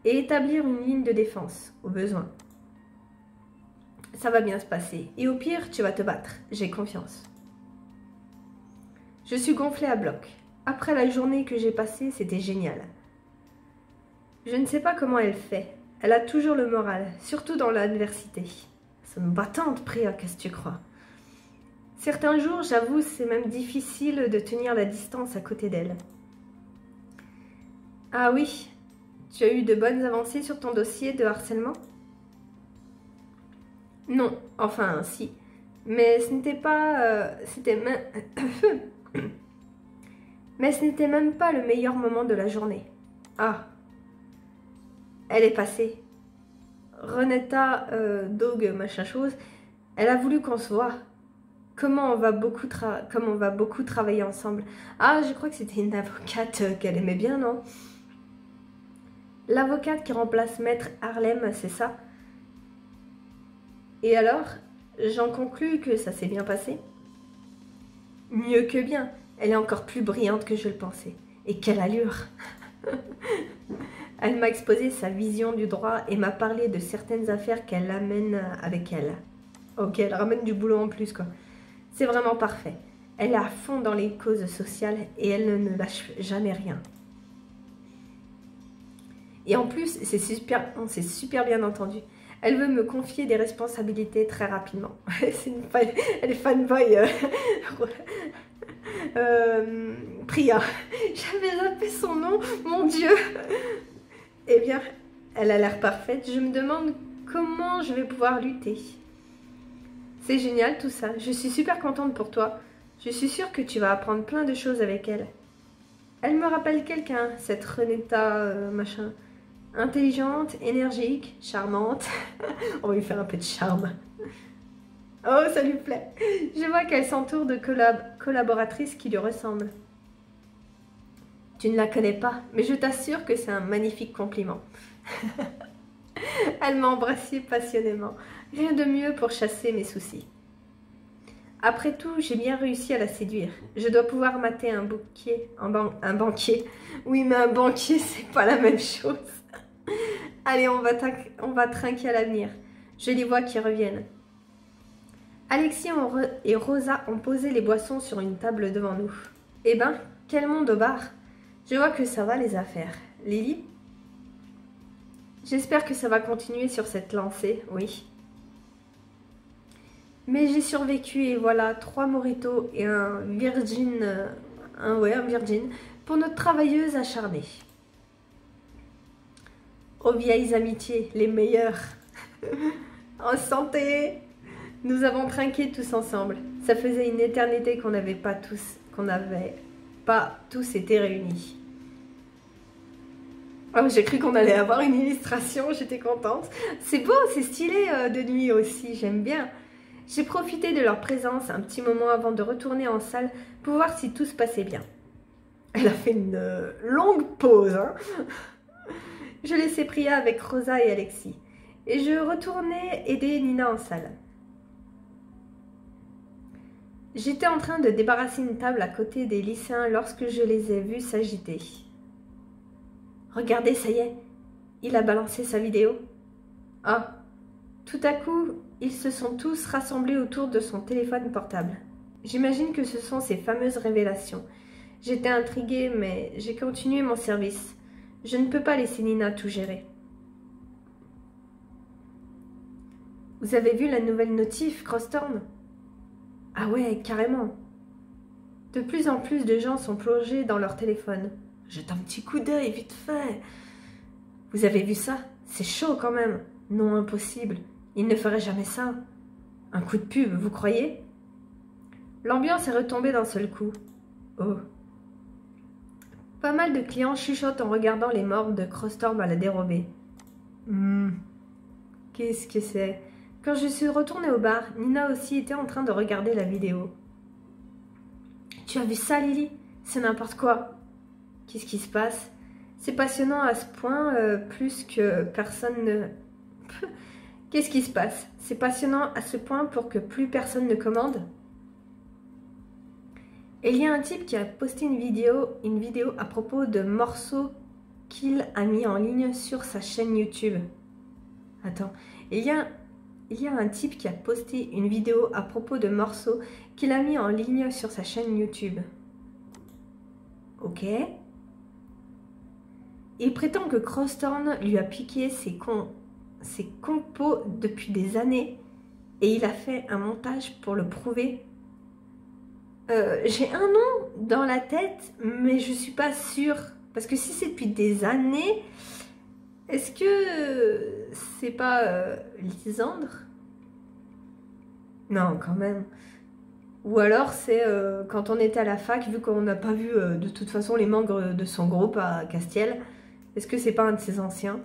et établir une ligne de défense, au besoin. Ça va bien se passer, et au pire, tu vas te battre, j'ai confiance. Je suis gonflée à bloc. Après la journée que j'ai passée, c'était génial. Je ne sais pas comment elle fait. Elle a toujours le moral, surtout dans l'adversité. C'est une battante, Priya, qu'est-ce que tu crois? Certains jours, j'avoue, c'est même difficile de tenir la distance à côté d'elle. Ah oui, tu as eu de bonnes avancées sur ton dossier de harcèlement? Non, enfin, si. Mais ce n'était pas... Mais ce n'était même pas le meilleur moment de la journée. Ah. Elle est passée. Renetta, Dog, machin chose, elle a voulu qu'on se voit. Comme on va beaucoup travailler ensemble. Ah, je crois que c'était une avocate qu'elle aimait bien, non? L'avocate qui remplace Maître Harlem, c'est ça? Et alors, j'en conclus que ça s'est bien passé? Mieux que bien. Elle est encore plus brillante que je le pensais. Et quelle allure! Elle m'a exposé sa vision du droit et m'a parlé de certaines affaires qu'elle amène avec elle. Ok, elle ramène du boulot en plus, quoi. C'est vraiment parfait. Elle est à fond dans les causes sociales et elle ne lâche jamais rien. Et en plus, on s'est super bien entendu. Elle veut me confier des responsabilités très rapidement. Elle est fanboy. Priya. J'avais zappé son nom, mon Dieu. Eh bien, elle a l'air parfaite. Je me demande comment je vais pouvoir lutter. C'est génial tout ça. Je suis super contente pour toi. Je suis sûre que tu vas apprendre plein de choses avec elle. Elle me rappelle quelqu'un, cette Renetta machin. Intelligente, énergique, charmante. On va lui faire un peu de charme. Oh, ça lui plaît. Je vois qu'elle s'entoure de collaboratrices qui lui ressemblent. Tu ne la connais pas, mais je t'assure que c'est un magnifique compliment. Elle m'a embrassée passionnément. Rien de mieux pour chasser mes soucis. Après tout, j'ai bien réussi à la séduire. Je dois pouvoir mater un banquier. Oui, mais un banquier, c'est pas la même chose. Allez, on va trinquer à l'avenir. Je les vois qui reviennent. Alexis et Rosa ont posé les boissons sur une table devant nous. Eh ben, quel monde au bar! Je vois que ça va les affaires. Lily? J'espère que ça va continuer sur cette lancée, oui. Mais j'ai survécu et voilà, 3 mojitos et un virgin pour notre travailleuse acharnée. Aux vieilles amitiés, les meilleures. En santé! Nous avons trinqué tous ensemble. Ça faisait une éternité qu'on n'avait pas tous été réunis. Oh, j'ai cru qu'on allait avoir une illustration, j'étais contente. C'est beau, c'est stylé de nuit aussi, j'aime bien. J'ai profité de leur présence un petit moment avant de retourner en salle pour voir si tout se passait bien. Elle a fait une longue pause. Hein. Je laissais Priya avec Rosa et Alexis. Et je retournais aider Nina en salle. J'étais en train de débarrasser une table à côté des lycéens lorsque je les ai vus s'agiter. Regardez, ça y est, il a balancé sa vidéo. Ah, tout à coup, ils se sont tous rassemblés autour de son téléphone portable. J'imagine que ce sont ces fameuses révélations. J'étais intriguée, mais j'ai continué mon service. Je ne peux pas laisser Nina tout gérer. Vous avez vu la nouvelle notif, Crossstorm? Ah ouais, carrément. De plus en plus de gens sont plongés dans leur téléphone. Jette un petit coup d'œil, vite fait. Vous avez vu ça? C'est chaud quand même. Non, impossible. Il ne ferait jamais ça. Un coup de pub, vous croyez? L'ambiance est retombée d'un seul coup. Oh. Pas mal de clients chuchotent en regardant les morts de Crossstorm à la dérobée. Qu'est-ce que c'est? Quand je suis retournée au bar, Nina aussi était en train de regarder la vidéo. Tu as vu ça, Lily? C'est n'importe quoi. Qu'est-ce qui se passe? C'est passionnant à ce point, plus que personne ne... Qu'est-ce qui se passe? C'est passionnant à ce point pour que plus personne ne commande? Et il y a un type qui a posté une vidéo à propos de morceaux qu'il a mis en ligne sur sa chaîne YouTube. Attends, il y a un type qui a posté une vidéo à propos de morceaux qu'il a mis en ligne sur sa chaîne YouTube. Ok. Il prétend que Crossstorm lui a piqué ses compos depuis des années et il a fait un montage pour le prouver. J'ai un nom dans la tête, mais je suis pas sûre. Parce que si c'est depuis des années, est-ce que c'est pas Lisandre? Non, quand même. Ou alors c'est quand on était à la fac, vu qu'on n'a pas vu de toute façon les membres de son groupe à Castiel, est-ce que c'est pas un de ses anciens?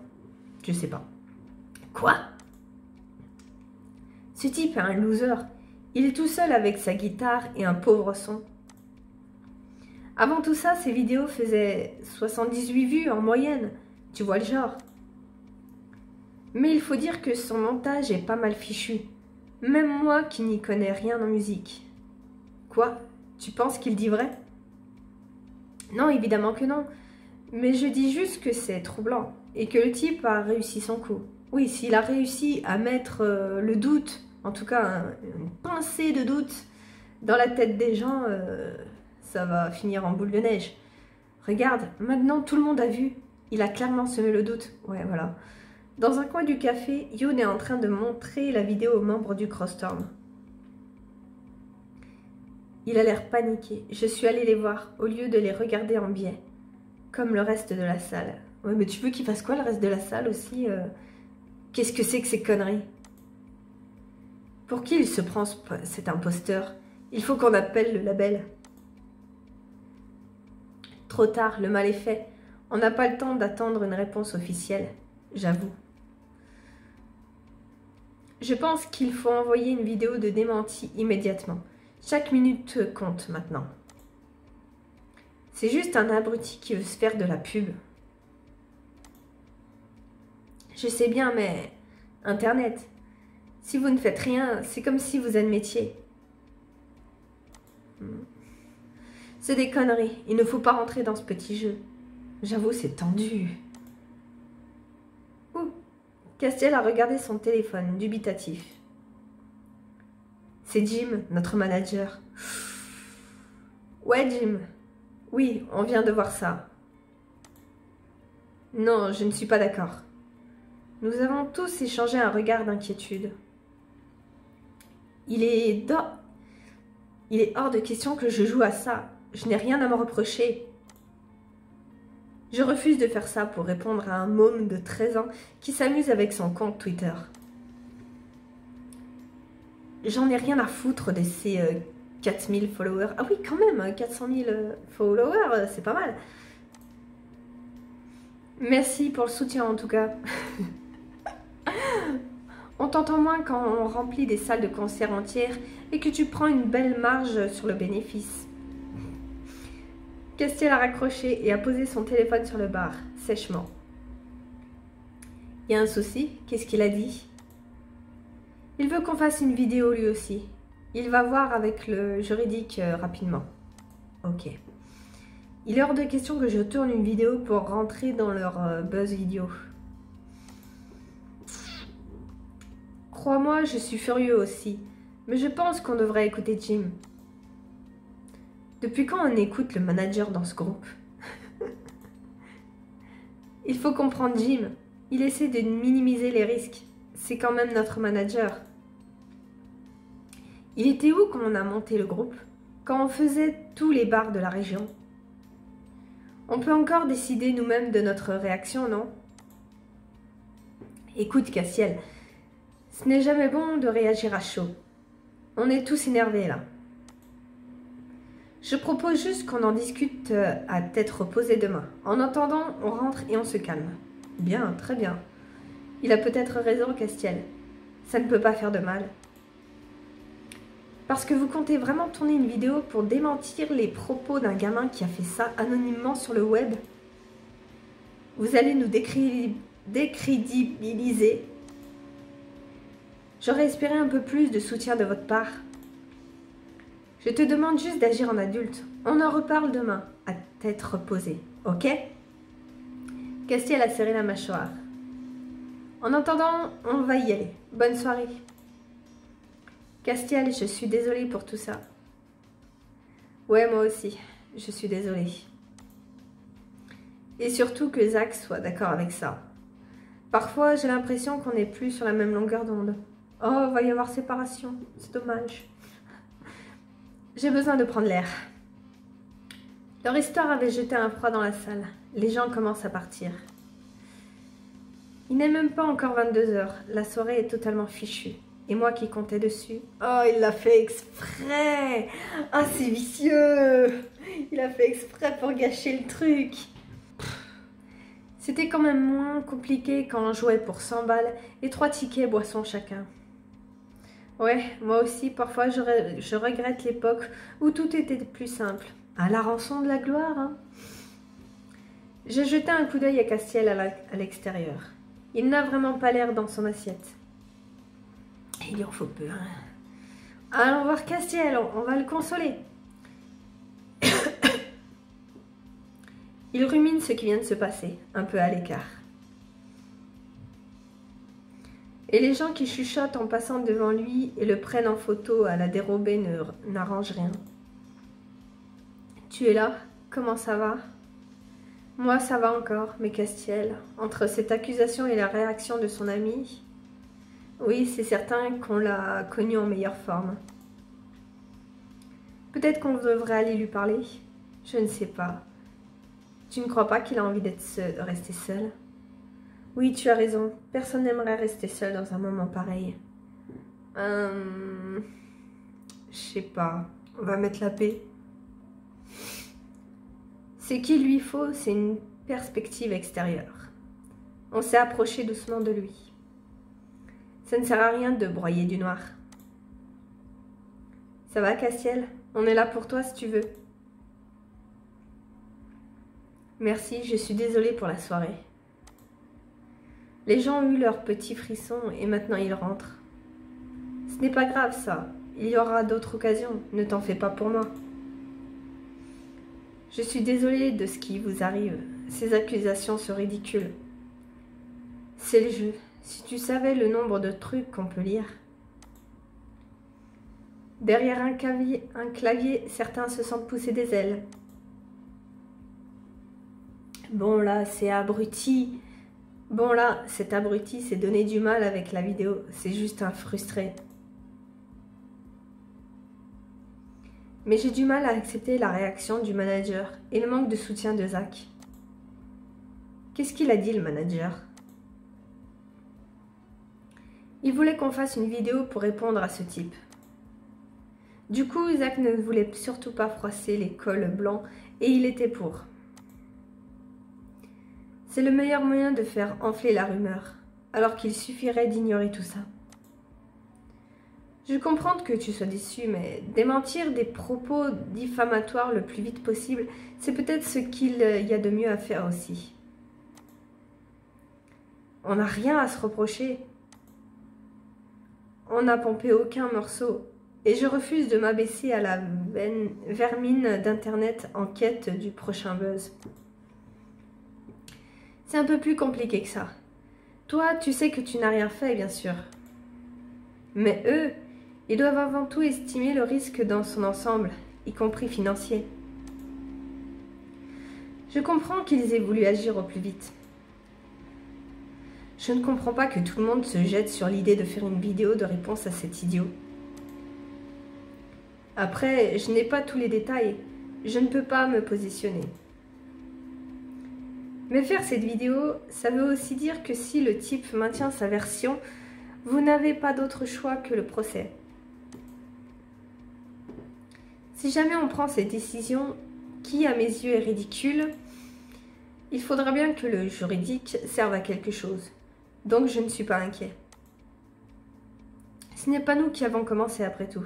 Je sais pas. Quoi? Ce type est un loser. Il est tout seul avec sa guitare et un pauvre son. Avant tout ça, ses vidéos faisaient 78 vues en moyenne. Tu vois le genre. Mais il faut dire que son montage est pas mal fichu. Même moi qui n'y connais rien en musique. Quoi? Tu penses qu'il dit vrai? Non, évidemment que non. Mais je dis juste que c'est troublant. Et que le type a réussi son coup. Oui, s'il a réussi à mettre le doute, en tout cas une pincée de doute, dans la tête des gens, ça va finir en boule de neige. Regarde, maintenant tout le monde a vu. Il a clairement semé le doute. Ouais, voilà. Dans un coin du café, Youn est en train de montrer la vidéo aux membres du Crossstorm. Il a l'air paniqué. Je suis allée les voir, au lieu de les regarder en biais. Comme le reste de la salle. Ouais, mais tu veux qu'il fasse quoi, le reste de la salle aussi? Qu'est-ce que c'est que ces conneries? Pour qui il se prend, cet imposteur? Il faut qu'on appelle le label. Trop tard, le mal est fait. On n'a pas le temps d'attendre une réponse officielle. J'avoue. Je pense qu'il faut envoyer une vidéo de démenti immédiatement. Chaque minute compte maintenant. C'est juste un abruti qui veut se faire de la pub. Je sais bien, mais... Internet. Si vous ne faites rien, c'est comme si vous admettiez. C'est des conneries. Il ne faut pas rentrer dans ce petit jeu. J'avoue, c'est tendu. Ouh. Castiel a regardé son téléphone, dubitatif. C'est Jim, notre manager. Ouais, Jim. Oui, on vient de voir ça. Non, je ne suis pas d'accord. Nous avons tous échangé un regard d'inquiétude. Il est hors de question que je joue à ça. Je n'ai rien à me reprocher. Je refuse de faire ça pour répondre à un môme de 13 ans qui s'amuse avec son compte Twitter. J'en ai rien à foutre de ces 4000 followers. Ah oui, quand même, 400 000 followers, c'est pas mal. Merci pour le soutien en tout cas. On t'entend moins quand on remplit des salles de concert entières et que tu prends une belle marge sur le bénéfice. Castiel a raccroché et a posé son téléphone sur le bar, sèchement. Y a un souci? Qu'est-ce qu'il a dit? Il veut qu'on fasse une vidéo lui aussi. Il va voir avec le juridique rapidement. Ok. Il est hors de question que je tourne une vidéo pour rentrer dans leur buzz vidéo. Crois-moi, je suis furieux aussi. Mais je pense qu'on devrait écouter Jim. Depuis quand on écoute le manager dans ce groupe? Il faut comprendre Jim. Il essaie de minimiser les risques. C'est quand même notre manager. Il était où quand on a monté le groupe? Quand on faisait tous les bars de la région? On peut encore décider nous-mêmes de notre réaction, non? Écoute, Castiel, ce n'est jamais bon de réagir à chaud. On est tous énervés là. Je propose juste qu'on en discute à tête reposée demain. En attendant, on rentre et on se calme. Bien, très bien. Il a peut-être raison, Castiel. Ça ne peut pas faire de mal. Parce que vous comptez vraiment tourner une vidéo pour démentir les propos d'un gamin qui a fait ça anonymement sur le web? Vous allez nous décrédibiliser. J'aurais espéré un peu plus de soutien de votre part. Je te demande juste d'agir en adulte. On en reparle demain, à tête reposée, ok? Castiel a serré la mâchoire. En attendant, on va y aller. Bonne soirée. Castiel, je suis désolée pour tout ça. Ouais, moi aussi, je suis désolée. Et surtout que Zach soit d'accord avec ça. Parfois, j'ai l'impression qu'on n'est plus sur la même longueur d'onde. Oh, va y avoir séparation, c'est dommage. J'ai besoin de prendre l'air. Leur histoire avait jeté un froid dans la salle. Les gens commencent à partir. Il n'est même pas encore 22 heures. La soirée est totalement fichue. Et moi qui comptais dessus. Oh, il l'a fait exprès. Ah, c'est vicieux. Il a fait exprès pour gâcher le truc. C'était quand même moins compliqué quand on jouait pour 100 balles et 3 tickets boissons chacun. Ouais, moi aussi, parfois je regrette l'époque où tout était plus simple. À la rançon de la gloire, hein. J'ai jeté un coup d'œil à Castiel à l'extérieur. Il n'a vraiment pas l'air dans son assiette. Il en faut peu, hein. Allons voir Castiel, on va le consoler. Il rumine ce qui vient de se passer, un peu à l'écart. Et les gens qui chuchotent en passant devant lui et le prennent en photo à la dérobée n'arrangent rien. Tu es là? Comment ça va? Moi, ça va encore, mais Castiel, entre cette accusation et la réaction de son ami, oui, c'est certain qu'on l'a connu en meilleure forme. Peut-être qu'on devrait aller lui parler? Je ne sais pas. Tu ne crois pas qu'il a envie de rester seul? Oui, tu as raison. Personne n'aimerait rester seul dans un moment pareil. Je sais pas. On va mettre la paix. Ce qu'il lui faut, c'est une perspective extérieure. On s'est approché doucement de lui. Ça ne sert à rien de broyer du noir. Ça va, Castiel? On est là pour toi si tu veux. Merci, je suis désolée pour la soirée. Les gens ont eu leurs petits frissons et maintenant ils rentrent. Ce n'est pas grave ça, il y aura d'autres occasions, ne t'en fais pas pour moi. Je suis désolée de ce qui vous arrive, ces accusations sont ridicules. C'est le jeu, si tu savais le nombre de trucs qu'on peut lire. Derrière un clavier, certains se sentent pousser des ailes. Bon là, c'est abruti. Bon là, cet abruti s'est donné du mal avec la vidéo. C'est juste un frustré. Mais j'ai du mal à accepter la réaction du manager et le manque de soutien de Zach. Qu'est-ce qu'il a dit le manager? Il voulait qu'on fasse une vidéo pour répondre à ce type. Du coup, Zach ne voulait surtout pas froisser les cols blancs et il était pour. C'est le meilleur moyen de faire enfler la rumeur, alors qu'il suffirait d'ignorer tout ça. Je comprends que tu sois déçu, mais démentir des propos diffamatoires le plus vite possible, c'est peut-être ce qu'il y a de mieux à faire aussi. On n'a rien à se reprocher. On n'a pompé aucun morceau, et je refuse de m'abaisser à la vermine d'Internet en quête du prochain buzz. C'est un peu plus compliqué que ça. Toi, tu sais que tu n'as rien fait, bien sûr. Mais eux, ils doivent avant tout estimer le risque dans son ensemble, y compris financier. Je comprends qu'ils aient voulu agir au plus vite. Je ne comprends pas que tout le monde se jette sur l'idée de faire une vidéo de réponse à cet idiot. Après, je n'ai pas tous les détails. Je ne peux pas me positionner. Mais faire cette vidéo, ça veut aussi dire que si le type maintient sa version, vous n'avez pas d'autre choix que le procès. Si jamais on prend cette décision, qui à mes yeux est ridicule, il faudra bien que le juridique serve à quelque chose. Donc je ne suis pas inquiet. Ce n'est pas nous qui avons commencé après tout.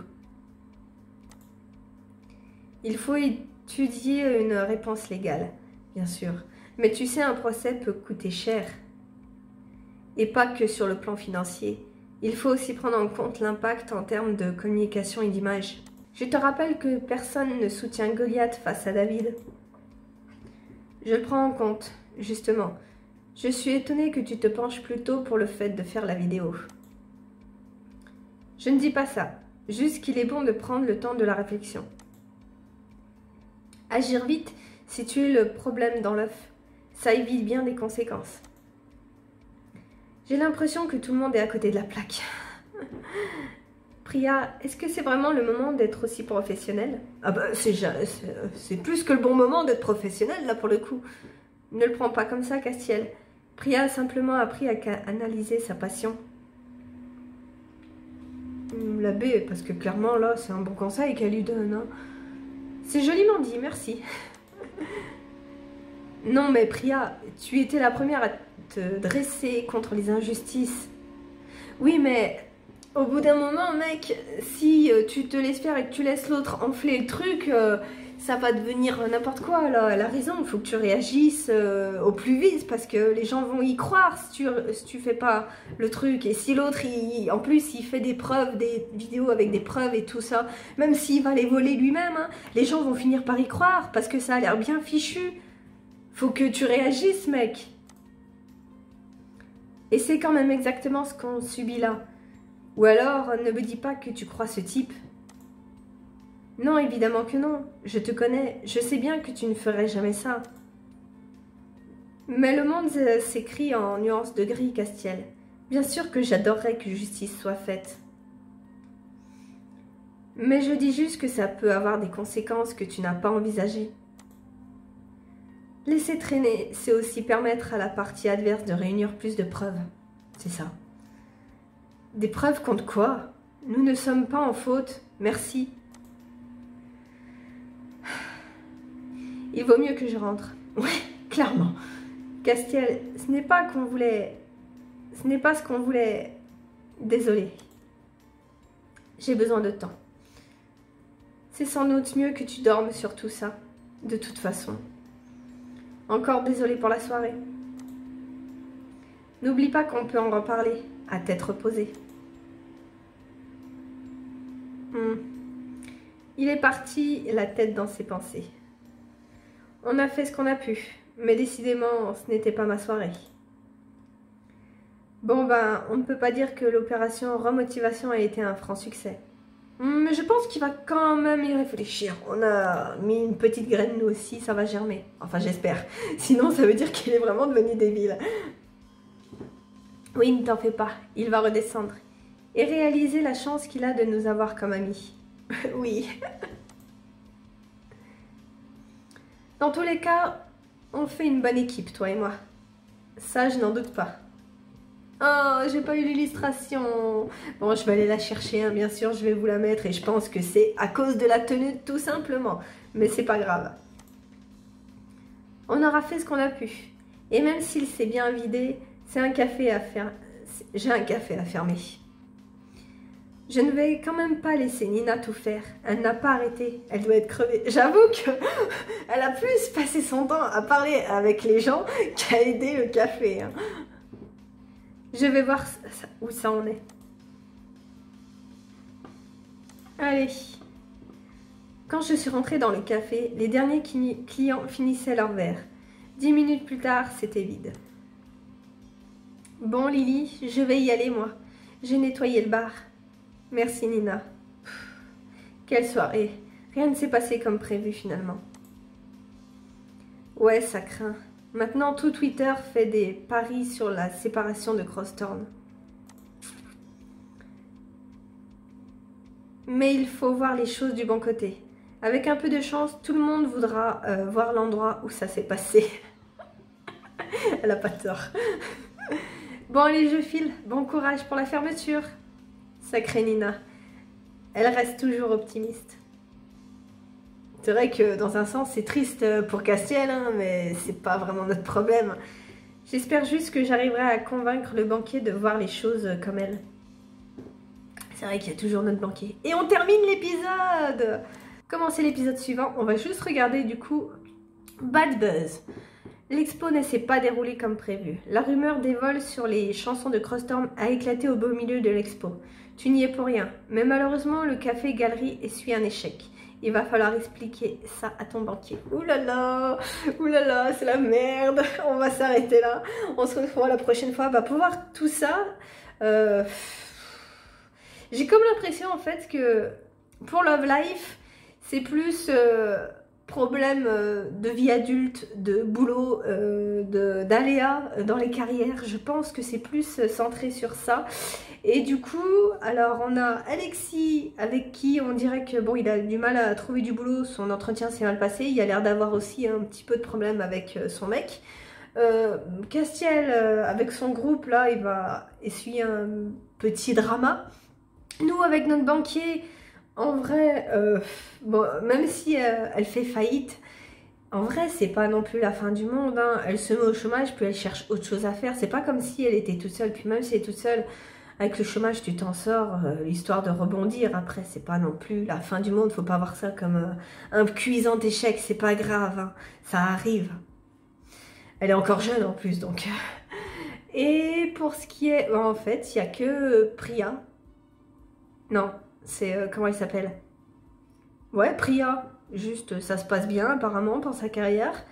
Il faut étudier une réponse légale, bien sûr. Mais tu sais, un procès peut coûter cher. Et pas que sur le plan financier. Il faut aussi prendre en compte l'impact en termes de communication et d'image. Je te rappelle que personne ne soutient Goliath face à David. Je le prends en compte, justement. Je suis étonnée que tu te penches plutôt pour le fait de faire la vidéo. Je ne dis pas ça, juste qu'il est bon de prendre le temps de la réflexion. Agir vite, c'est tuer le problème dans l'œuf. Ça évite bien des conséquences. J'ai l'impression que tout le monde est à côté de la plaque. Priya, est-ce que c'est vraiment le moment d'être aussi professionnel? Ah bah c'est plus que le bon moment d'être professionnel là pour le coup. Ne le prends pas comme ça, Castiel. Priya a simplement appris à analyser sa passion. L'abbé, parce que clairement là c'est un bon conseil qu'elle lui donne. Hein. C'est joliment dit, merci. Non mais Priya, tu étais la première à te dresser contre les injustices. Oui mais au bout d'un moment mec, si tu te laisses faire et que tu laisses l'autre enfler le truc, ça va devenir n'importe quoi là. Elle a raison, il faut que tu réagisses au plus vite parce que les gens vont y croire si tu fais pas le truc. Et si l'autre, en plus, il fait des preuves, des vidéos avec des preuves et tout ça, même s'il va les voler lui-même, hein, les gens vont finir par y croire parce que ça a l'air bien fichu. Faut que tu réagisses, mec. Et c'est quand même exactement ce qu'on subit là. Ou alors, ne me dis pas que tu crois ce type. Non, évidemment que non. Je te connais. Je sais bien que tu ne ferais jamais ça. Mais le monde s'écrit en nuances de gris, Castiel. Bien sûr que j'adorerais que justice soit faite. Mais je dis juste que ça peut avoir des conséquences que tu n'as pas envisagées. Laisser traîner, c'est aussi permettre à la partie adverse de réunir plus de preuves. C'est ça. Des preuves contre quoi? Nous ne sommes pas en faute. Merci. Il vaut mieux que je rentre. Ouais, clairement. Castiel, ce n'est pas qu'on voulait... Ce n'est pas ce qu'on voulait... Désolée. J'ai besoin de temps. C'est sans doute mieux que tu dormes sur tout ça. De toute façon. Encore désolée pour la soirée. N'oublie pas qu'on peut en reparler, à tête reposée. Il est parti, la tête dans ses pensées. On a fait ce qu'on a pu, mais décidément, ce n'était pas ma soirée. Bon ben, on ne peut pas dire que l'opération remotivation a été un franc succès. Mais je pense qu'il va quand même y réfléchir. On a mis une petite graine nous aussi, ça va germer. Enfin, j'espère. Sinon, ça veut dire qu'il est vraiment devenu débile. Oui, ne t'en fais pas, il va redescendre. Et réaliser la chance qu'il a de nous avoir comme amis. Oui. Dans tous les cas, on fait une bonne équipe, toi et moi. Ça, je n'en doute pas. Oh, j'ai pas eu l'illustration. Bon, je vais aller la chercher, hein, bien sûr, je vais vous la mettre. Et je pense que c'est à cause de la tenue, tout simplement. Mais c'est pas grave. On aura fait ce qu'on a pu. Et même s'il s'est bien vidé, c'est un café à faire. J'ai un café à fermer. Je ne vais quand même pas laisser Nina tout faire. Elle n'a pas arrêté. Elle doit être crevée. J'avoue que elle a plus passé son temps à parler avec les gens qu'à aider le café. Hein. Je vais voir où ça en est. Allez. Quand je suis rentrée dans le café, les derniers clients finissaient leur verre. 10 minutes plus tard, c'était vide. Bon, Lily, je vais y aller, moi. J'ai nettoyé le bar. Merci, Nina. Quelle soirée. Rien ne s'est passé comme prévu, finalement. Ouais, ça craint. Maintenant, tout Twitter fait des paris sur la séparation de Crosstown. Mais il faut voir les choses du bon côté. Avec un peu de chance, tout le monde voudra voir l'endroit où ça s'est passé. Elle a pas tort. Bon allez, je file. Bon courage pour la fermeture. Sacrée Nina. Elle reste toujours optimiste. C'est vrai que dans un sens c'est triste pour Castiel, hein, mais c'est pas vraiment notre problème. J'espère juste que j'arriverai à convaincre le banquier de voir les choses comme elle. C'est vrai qu'il y a toujours notre banquier. Et on termine l'épisode. Commencer l'épisode suivant, on va juste regarder du coup Bad Buzz. L'expo ne s'est pas déroulée comme prévu. La rumeur des vols sur les chansons de Crossstorm a éclaté au beau milieu de l'expo. Tu n'y es pour rien, mais malheureusement le café galerie essuie un échec. Il va falloir expliquer ça à ton banquier. Ouh là là, c'est la merde. On va s'arrêter là. On se retrouvera la prochaine fois pour voir tout ça. J'ai comme l'impression en fait que pour Love Life, c'est plus problème de vie adulte, de boulot, d'aléas dans les carrières. Je pense que c'est plus centré sur ça. Et du coup, alors on a Alexis avec qui on dirait que bon, il a du mal à trouver du boulot, son entretien s'est mal passé, il a l'air d'avoir aussi un petit peu de problème avec son mec. Castiel avec son groupe là, il va essuyer un petit drama. Nous avec notre banquier, en vrai, bon, même si elle fait faillite, en vrai c'est pas non plus la fin du monde, hein. Elle se met au chômage puis elle cherche autre chose à faire, c'est pas comme si elle était toute seule, puis même si elle est toute seule, avec le chômage tu t'en sors, l'histoire de rebondir après c'est pas non plus la fin du monde, faut pas voir ça comme un cuisant échec, c'est pas grave, hein. Ça arrive. Elle est encore jeune en plus donc. Et pour ce qui est, en fait il y a que Priya, non c'est comment il s'appelle? Ouais, Priya, juste ça se passe bien apparemment pour sa carrière.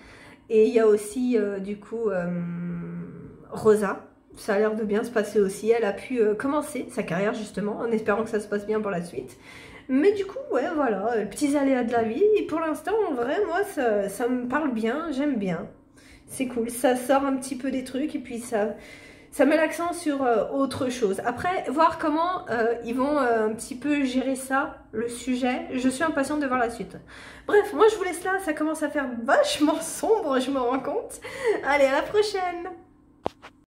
Et il y a aussi du coup Rosa, ça a l'air de bien se passer aussi. Elle a pu commencer sa carrière justement en espérant que ça se passe bien pour la suite. Mais du coup, ouais, voilà, petits aléas de la vie. Et pour l'instant, en vrai, moi, ça me parle bien, j'aime bien. C'est cool, ça sort un petit peu des trucs et puis ça met l'accent sur autre chose. Après, voir comment ils vont un petit peu gérer ça, le sujet. Je suis impatiente de voir la suite. Bref, moi je vous laisse là, ça commence à faire vachement sombre, je me rends compte. Allez, à la prochaine!